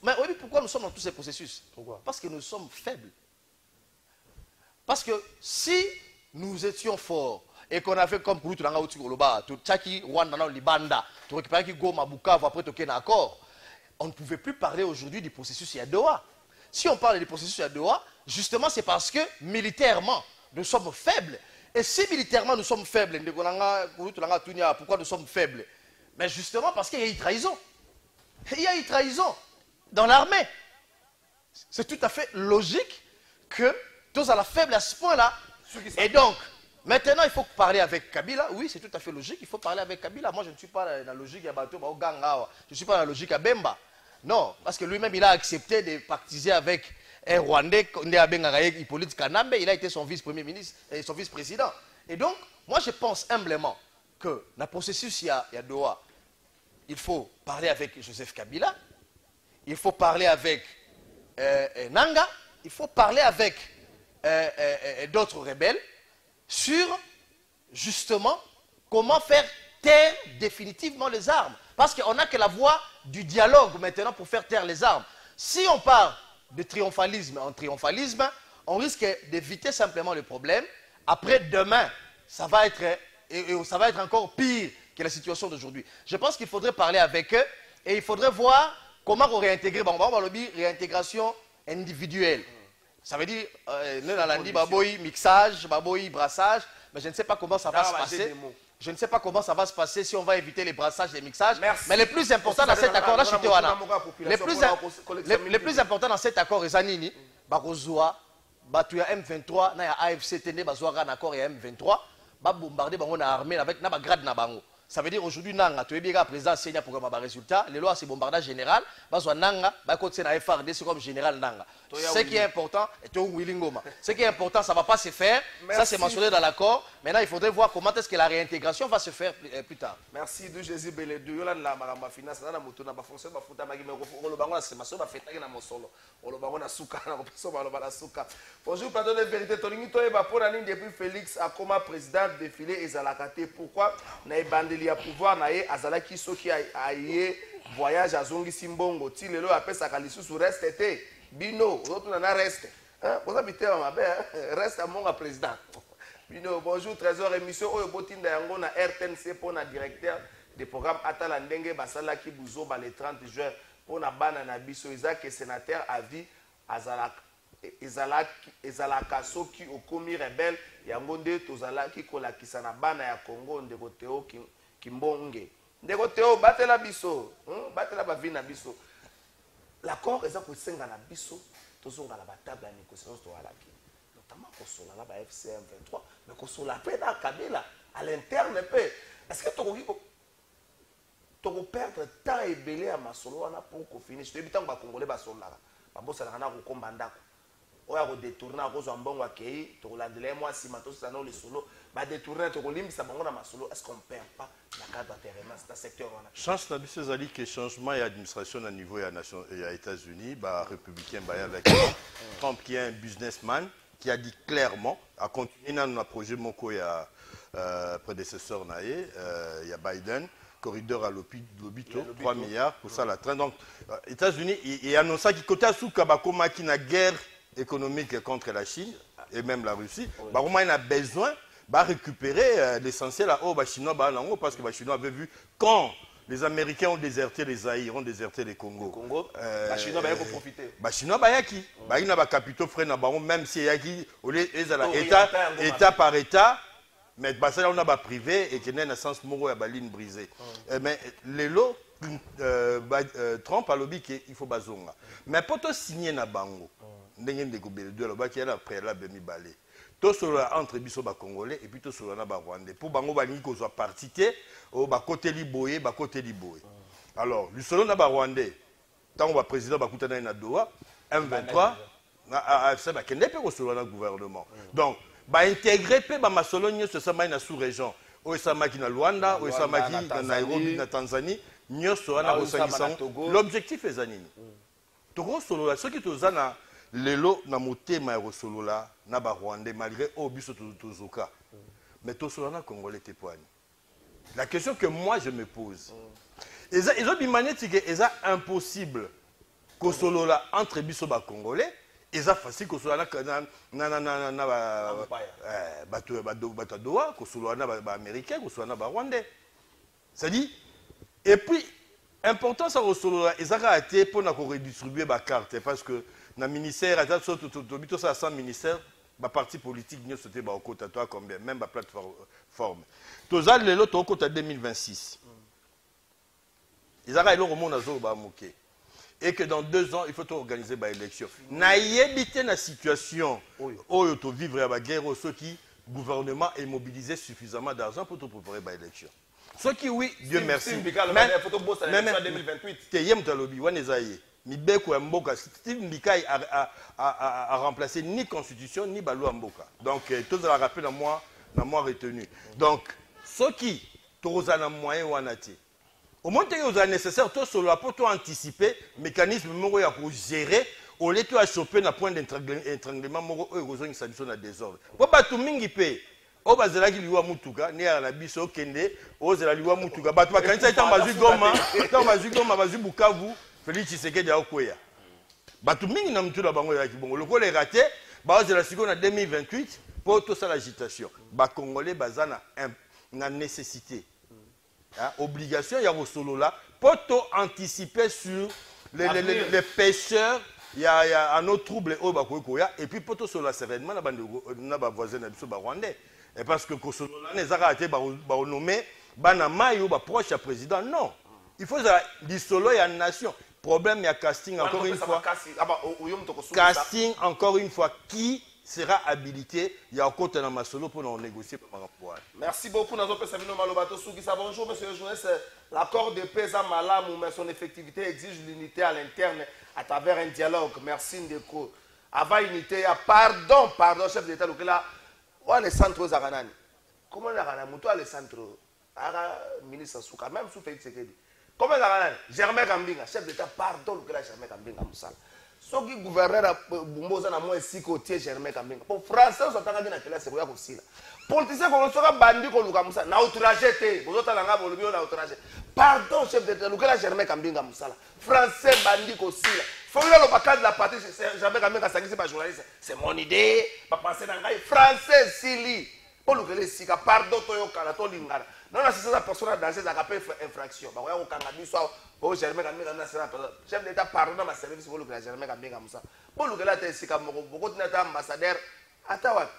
Mais oui, pourquoi nous sommes dans tous ces processus? Parce que nous sommes faibles. Parce que si nous étions forts, et qu'on a fait comme pour on ne pouvait plus parler aujourd'hui du processus Yadoa. Si on parle du processus Yadoa, justement c'est parce que militairement nous sommes faibles. Et si militairement nous sommes faibles, pourquoi nous sommes faibles? Mais justement parce qu'il y a eu trahison. Il y a eu trahison dans l'armée. C'est tout à fait logique que tous à la faible à ce point-là. Et donc, maintenant, il faut parler avec Kabila. Oui, c'est tout à fait logique. Il faut parler avec Kabila. Moi, je ne suis pas dans la logique à Bato, je ne suis pas dans la logique à Bemba. Non, parce que lui-même, il a accepté de partiser avec un Rwandais, Hippolyte Kanambe. Il a été son vice-premier ministre et son vice-président. Et donc, moi, je pense humblement que dans le processus, il y a Doha. Il faut parler avec Joseph Kabila. Il faut parler avec Nanga. Il faut parler avec d'autres rebelles sur, justement, comment faire taire définitivement les armes. Parce qu'on n'a que la voie du dialogue maintenant pour faire taire les armes. Si on part de triomphalisme en triomphalisme, on risque d'éviter simplement le problème. Après, demain, ça va être encore pire que la situation d'aujourd'hui. Je pense qu'il faudrait parler avec eux et il faudrait voir comment on réintégrer. On va avoir le réintégration individuelle. Ça veut dire, mixage, brassage, mais je ne sais pas comment ça va se passer. Je ne sais pas comment ça va se passer si on va éviter les brassages, les mixages. Merci. Mais le plus important dans cet accord, là, je suis le plus important dans cet accord, Zanini, Barozoa, Batuya M23, na ya AFC Tene, Bazoa un accord et M23, ba bombarder bango na armée avec na grade na bango. Ça veut dire aujourd'hui, Nanga, tu es bien président, Seigneur pour avoir résultat. Les lois, c'est bombardage général. Parce que Nanga, c'est la FRDC comme général Nanga. Ce qui est important, ce qui est important, ça ne va pas se faire. Ça, c'est mentionné dans l'accord. Maintenant, il faudrait voir comment est-ce que la réintégration va se faire plus tard.
Merci de Jésus Belédou. Yolanda Maramba Finance, na mutuna ba fonction ba futa magi meko olo bango na sema so ba fetaki na mosolo. Olo bango na suka na so ba lo ba na suka. Bonjour plateau de vérité Tolingi to e ba pour nini depuis Félix Akoma président défilé ezalakate pourquoi na ebandeli ya pouvoir na ye azalaki soki aye voyage azongi simbongo ti lelo apesa lisusu reste te bino retourna na reste. Hein, vous habitez à ma belle, reste à mon président. Bino, bonjour, Trésor, émission Oyo Botinda Yango na RTNC pour na directeur des programmes Atala Ndenge Basala ki Bouzo ba le 30 juin pour na bana na biso Isaac sénateur à vie Ezalaka soki okomi rebelle yango nde tozalaki kolakisa na bana ya Congo ndeko Teo Kimbonge. Ndeko Teo batela biso, batela ba vie na biso. L'accord eza ko senga na biso tozonga la table ya négociation to alaki. Notamment kosola la ba FCM 23 mais kosola pe na Kabila à l'interne pe. Est-ce que tu perdre temps et belé à masolo wana pour ko finish to bitango ba congolais ba sola ba bossa na ko komba ndako oya ko détourner ko zo mbongo akei to landele moi si mato ça no le solo ba détourner to ko limbisa bango na masolo. Est-ce qu'on perd pas la carte d'intérêt dans ce secteur wana?
Chance na biso zali que changement et administration à niveau ya nation ya États-Unis ba républicain ba avec Trump qui est un businessman qui a dit clairement à continuer dans notre projet moko ya prédécesseur naé il y a Biden corridor à l'Obito 3 milliards pour ça la train. Donc États-Unis il annonça qu'il côté Souka bakoma qui na guerre économique contre la Chine et même la Russie, bah il a besoin de récupérer l'essentiel à les Chinois parce que les Chinois avaient vu quand les Américains ont déserté les Zaïre, ont déserté les Congo.
Les Chinois ont profité.
Les Chinois ils ont capitaux frais même si yaki État par État. Mais ça on a privé et qu'il y a un sens moro à baline brisée. Mais les lots Trump a lobby qu'il faut bazonga. Mais pour te signer na bango, ndenge ndeko beledo la ba qui a préalable mi balé. Tout cela entre biso ba congolais et puis tout cela na ba rwandais. Pour bango balingi ko soit partité au ba côté liboye, ba côté liboye. Alors, le solo na ba rwandais. Tant va président ba kutana na Doha, M23 na ça ba kende pe ko solo na gouvernement. Donc ba intégrer pe ba masolonyo ce sama na sous-région. O sama ki na Luanda, o sama ki na Nairobi na Tanzanie, nyoso wana bosangisa. L'objectif est zanini. Toko solo la ce qui tozana lelo na motema ya solo la na ba Rwandais malgré obiso tozoka. Mais to solo na congolais te poani. La question que moi je me pose. Ils ont dit magnétique c'est impossible que solo la entre biso ba congolais. C'est facile que ce soit américain, que ce soit rwandais. C'est-à-dire, et puis, important ça ils ont été pour redistribuer la carte parce que dans le ministère, à 100 ministères, les partis politiques ne sont pas au côté de toi combien, même la plateforme. Tous les autres au côté de 2026. Ils ont été au monde à moquer. Et que dans 2 ans, il faut organiser une élection. Na évité la situation où il faut vivre à la guerre, ceux qui le gouvernement est mobilisé suffisamment d'argent pour préparer une élection. Ceux qui, oui, Dieu merci. Mais 2028. Steve Mbika a remplacé ni constitution ni Balou Mboka. Donc, tout ça rappelle à moi retenu. Donc, ceux qui, tous les moyens, au moins, il est nécessaire pour anticiper le mécanisme pour gérer, au lieu de choper un point d'étranglement, il y a un désordre. Pour que tout le monde paye, il y a un mutuka, il y a un biso kende, il y a un mutuka. Quand il y a un Bukavu, Félix Tshisekedi a okoya. Tout le monde a mutuka bango ya kibongo. Le coup est raté, il y a la seconde en 2028 pour toute l'agitation. Les Congolais ont une nécessité. Obligation, il y a solo là pour anticiper sur les pêcheurs, il y a un autre trouble et puis pour tout cela sereinement na ba voisin na biso ba rwandais et parce que solo là les a été ba nommé bana mayo ba proche à président non il faut du solo il y a une nation problème il y a casting encore une fois casting encore une fois qui sera habilité. Il y a encore un masolo pour nous négocier par rapport.
Merci beaucoup. Bonjour, monsieur le journaliste. L'accord de paix à Malamou, mais son effectivité exige l'unité à l'interne à travers un dialogue. Merci Ndeko. Avant unité, pardon, chef d'État. Où est le centre Zaganani? Comment on a le centre ministre Souka, même sous Félix Sekedi. Comment on a Germain Kambinga, chef d'État, pardon, Germain Kambinga Moussala. Ce qui gouverneur Bumboza na moi si côté Germain Kambinga. Pour français, on s'entend bien que là c'est quoi aussi là. Politicien qu'on soit bandit qu'on luka Moussa, na outragé té, vous autres langa bolobio na outragé. Pardon chef d'État, luka Germain Kambinga Moussala. Français bandit aussi là. Faut que le bacade de la partie Germain Kambinga ça c'est pas journaliste. C'est mon idée, pas penser dans gaï français sili. Pour luka les sika pardon toyo kana to lingara. Non là c'est ça personne dans ces appels infraction. Ba ya ko kanga biso au Germain Kambinga na sera chef d'État pardon ma service pour luka Germain Kambinga Moussa. Pour luka la té sika moko beaucoup de ambassadeur atawa.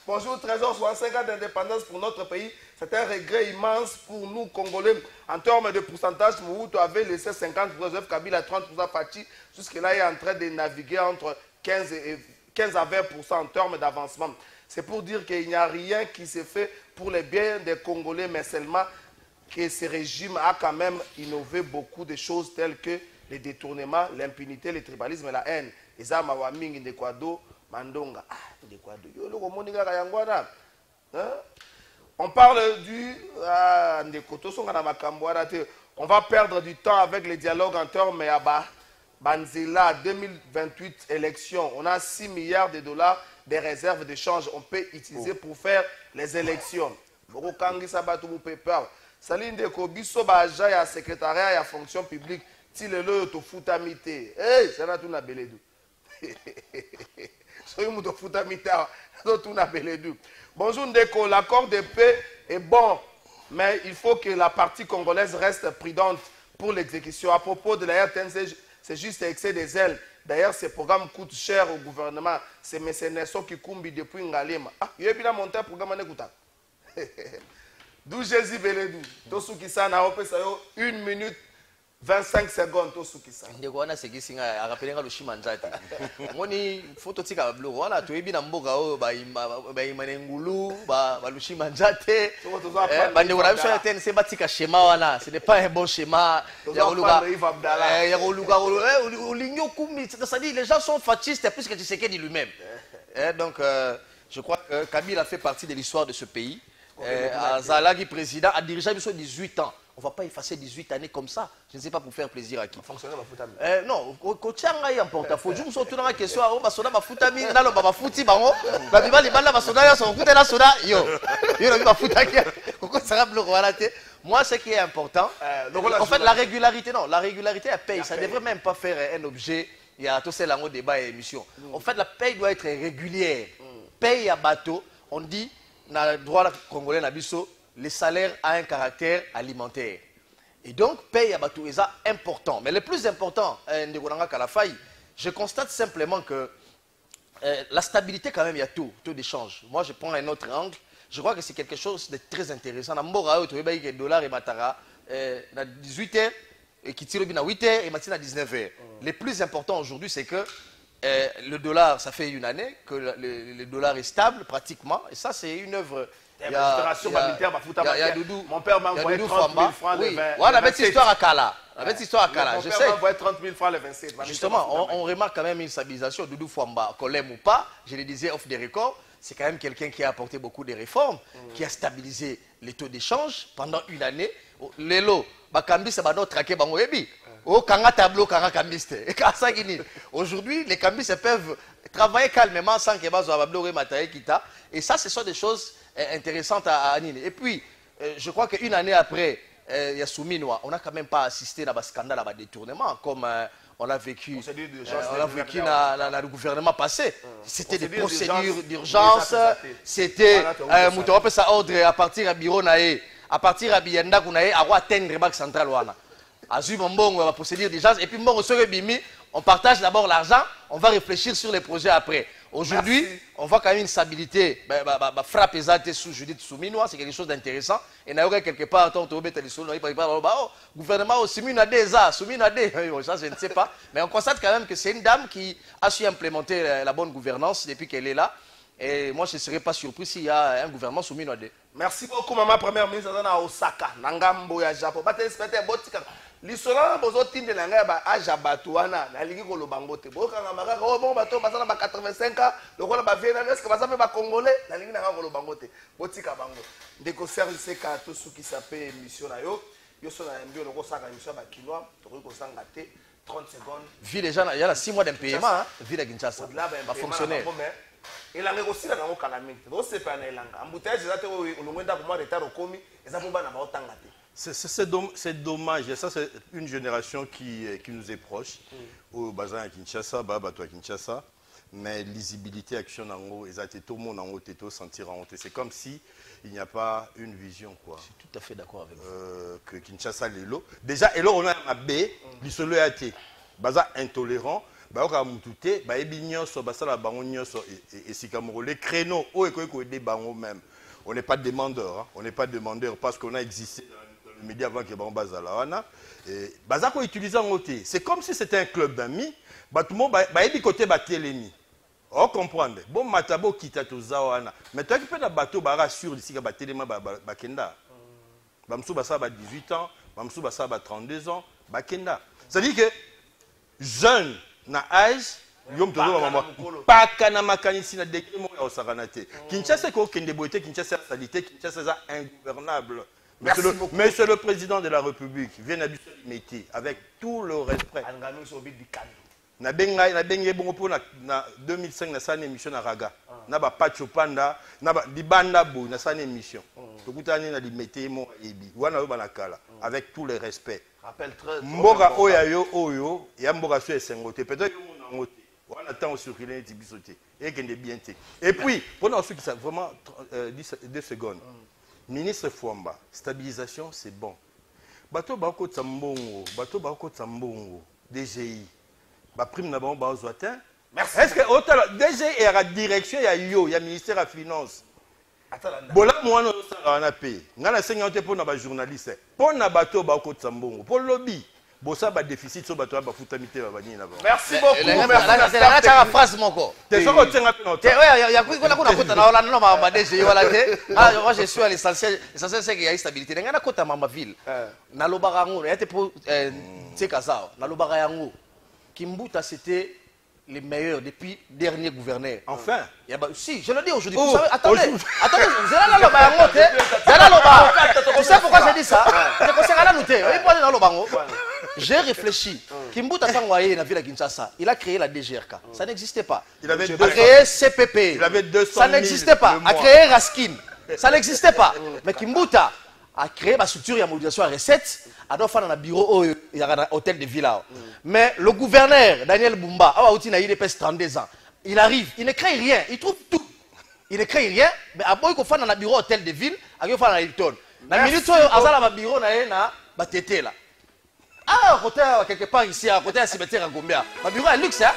Bonjour, 13h65 ans d'indépendance pour notre pays. C'est un regret immense pour nous, Congolais. En termes de pourcentage, Mobutu avait laissé 50%, Kabila 30%, Fachi. Jusque-là, il est en train de naviguer entre 15 à 20% en termes d'avancement. C'est pour dire qu'il n'y a rien qui se fait pour le bien des Congolais, mais seulement que ce régime a quand même innové beaucoup de choses telles que les détournements, l'impunité, le tribalisme et la haine. On parle du... On va perdre du temps avec les dialogues en termes mais Banzila, 2028 élections. On a 6 milliards de dollars de réserves de change. On peut utiliser pour faire les élections. Saline de Kobiso, Baja, il y a secrétariat, il y a fonction publique. Si le lot est au foutamité. Hey, c'est là tout na beledou. Bonjour Ndeko, l'accord de paix est bon, mais il faut que la partie congolaise reste prudente pour l'exécution. À propos de la RTNC, c'est juste excès des ailes. D'ailleurs, ce programme coûte cher au gouvernement. C'est mécénat qui kumbi depuis Ngalema. Ah, il y a bien monté un programme en écoutant. D'où Jésus Beledou. Tosu Kisana, 1 minute 25 secondes to sukisa.
Ndeko wana sekisinga akapelenga lushima nzate. Ngoni photo tika blog wana toyebi na mboka oyo ba imanengulu ba lushima nzate. Ba ndeko na biso ya TNC batika schéma wana, ce n'est pas un bon schéma. Ya koluka ulinyo kumi, c'est-à-dire les gens sont fascistes plus que Tshisekedi lui-même. Donc je crois que Kabila fait partie de l'histoire de ce pays. Zalagi président a dirigé biso 18 ans. On ne va pas effacer 18 années comme ça. Je ne sais pas pour faire plaisir à qui. Non, Kotianga y en porte-à-faux. Je me suis la question à Basona Bafutami, Nalo Babafuti, Bango, Babiba Libala Basona, son coup de la soda, yo, Bafutaki, Koko Sarab le Roalate. Moi, ce qui est important, en fait, la régularité, non, la régularité, elle paye. Ça ne devrait même pas faire un objet. Il y a tout ce langue débat et émission. En fait, la paye doit être régulière. Paye à bateau, on dit, dans le droit congolais, Nabiso, le salaire a un caractère alimentaire. Et donc, paye à bateau est important. Mais le plus important, je constate simplement que la stabilité, quand même, il y a taux d'échange. Moi, je prends un autre angle. Je crois que c'est quelque chose de très intéressant. Dans le dollar et matara, 18h, et qui tire à 8h et maintenant à 19h. Le plus important aujourd'hui, c'est que le dollar, ça fait une année que le dollar est stable pratiquement. Et ça, c'est une œuvre...
Il y a Doudou. Mon père m'a envoyé 30 000 francs le 20.
Voilà, la petite histoire à Kala. La petite histoire à Kala.
Mon père m'a envoyé 30 000 francs le 27.
Justement, on remarque quand même une stabilisation. Doudou Famba, qu'on l'aime ou pas, je le disais off des records, c'est quand même quelqu'un qui a apporté beaucoup de réformes, qui a stabilisé les taux d'échange pendant une année. Les lots, Bakambi, ça va nous traquer Bango Ebi. Oh, Kanga tableau, Kanga Kambiste. Aujourd'hui, les Kambistes peuvent travailler calmement sans que Bazo Abablo Mataye Kita. Et ça, ce sont des choses intéressantes à Anine. Et puis, je crois qu'une année après, il y a Souminoa, on n'a quand même pas assisté à un scandale, à un détournement, comme on l'a vécu dans le gouvernement passé. C'était des procédures d'urgence, c'était un ordre à partir du bureau, à partir du Bienda, on a atteindre le bac central. Azui Mbongo, la procédure d'urgence, et puis Mbongo Bimi, on partage d'abord l'argent, on va réfléchir sur les projets après. Aujourd'hui, on voit quand même une stabilité. Frappe exacte sous Judith Souminois, c'est quelque chose d'intéressant. Et n'a quelque part, tant que gouvernement au Souminois ça, je ne sais pas. Mais on constate quand même que c'est une dame qui a su implémenter la bonne gouvernance depuis qu'elle est là. Et moi, je ne serais pas surpris s'il y a un gouvernement Souminois.
Merci beaucoup, maman première ministre à Osaka, Nangambo ya Japon. L'histoire bozo tinde na ngai ba aja batuana na lingi ko lobangote boka nga makaka o bon bato basala ba 85 ans lokola ba viena est-ce que basape ba congolais na lingi na nga ko lobangote botika bango ndeko service ka to suki sape émission na yo so na mbio loko saka émission ba kinois to ko sanga te 30 secondes
vie déjà il y a 6 mois d'impayement hein vie de Kinshasa
ba fonctionnaire elanga ko sila na ko kala mingi to se pa na elanga embouteillage za te o longwenda ko mo retard okomi eza bomba na ba otanga te.
C'est dommage, et ça c'est une génération qui nous est proche, au bazar à Kinshasa, à Kinshasa, mais lisibilité, action, tout le monde en haut, sentir en haut. C'est comme si il n'y a pas une vision, quoi.
Je suis tout à fait d'accord avec vous.
Que Kinshasa, l'élo. Déjà, et là on a un B, l'isolo a été, bazar intolérant, les créneaux, même. On n'est pas demandeur, hein. On n'est pas demandeur parce qu'on a existé dans les médias avant que bon bazala bazako utilisé en côté. C'est comme si c'était un club d'amis. Tout le monde va être côté télémi. On comprend. Bon matabo kita to zawana. Mais toi qui fais la bateau bara sur ici ka téléma bakenda. Bamsou basa ba 18 ans, bamsou basa ba 32 ans, bakenda. C'est-à-dire que jeune na âge pas kana makanisi na dekimo ya osaganate. Kinshasa ko kende boité, Kinshasa salité, Kinshasa ingouvernable. Monsieur le président de la République vient à du métier avec tout le respect. Na benga bongo pour na 2005 na sa émission na Raga. Na ba Pacho Panda, na ba Libanda Bo na sa émission. Tokutani na limité mo ebi. Wana yo banakala avec tout le respect.
Rappelle très
Mboka oyo ya mboka so esengote. Peut-être on on attend sur qu'il est bisoté et qu'il est bien té. Et puis, pendant ceux qui savent vraiment 2 secondes. Ministre Fouamba, stabilisation, c'est bon. Bateau Bako Tsambongo, Bateau Bako Tsambongo, DGI, ba prime na bon bazoatin.
Merci.
Est-ce que autant DGI et la direction il y a ministère à finance. Bola moi on a payé. Ngana 50 pour na ba journaliste. Pour na Bateau Bako Tsambongo, pour lobby. Bossa ba déficit so bato ba futamité ba bani na ba.
Merci beaucoup.
Merci. La phrase moko.
T'es soko tenga pe no.
Ouais, il y a quoi qu'on kota na Hollande no ma DG wala te. Ah, moi je suis à l'essentiel c'est qu'il y a une stabilité. Ngana kota mama ville. Na lobaka ngo, ya te pour Tsekazao, na lobaka yango. Kimbuta c'était les meilleurs depuis dernier gouverneur.
Enfin.
Si, je le dis aujourd'hui. Vous savez, attendez, Zela Loba yango te. Zela Loba. Tu sais pourquoi j'ai dit ça? C'est parce que là nous te. J'ai réfléchi. Kimbuta Sangwaye na ville de Kinshasa, il a créé la DGRK. Ça n'existait pas.
Il avait
créé CPP.
Il avait 200 000.
Ça n'existait pas. A créé Raskin. Ça n'existait pas. Mais Kimbuta a créé ma structure de modulation à recettes. A doit faire dans un bureau il y a un hôtel de Villa. Mais le gouverneur Daniel Bumba, il a 32 ans. Il arrive, il ne crée rien, il trouve tout. Il ne crée rien, mais après il faut faire dans un bureau hôtel de ville, il faut faire dans Hilton. Dans la minute où il y a un bureau, il y a un tété là. Ah, à côté, quelque part ici, à côté, un cimetière à Gombia. Le bureau est luxe, hein?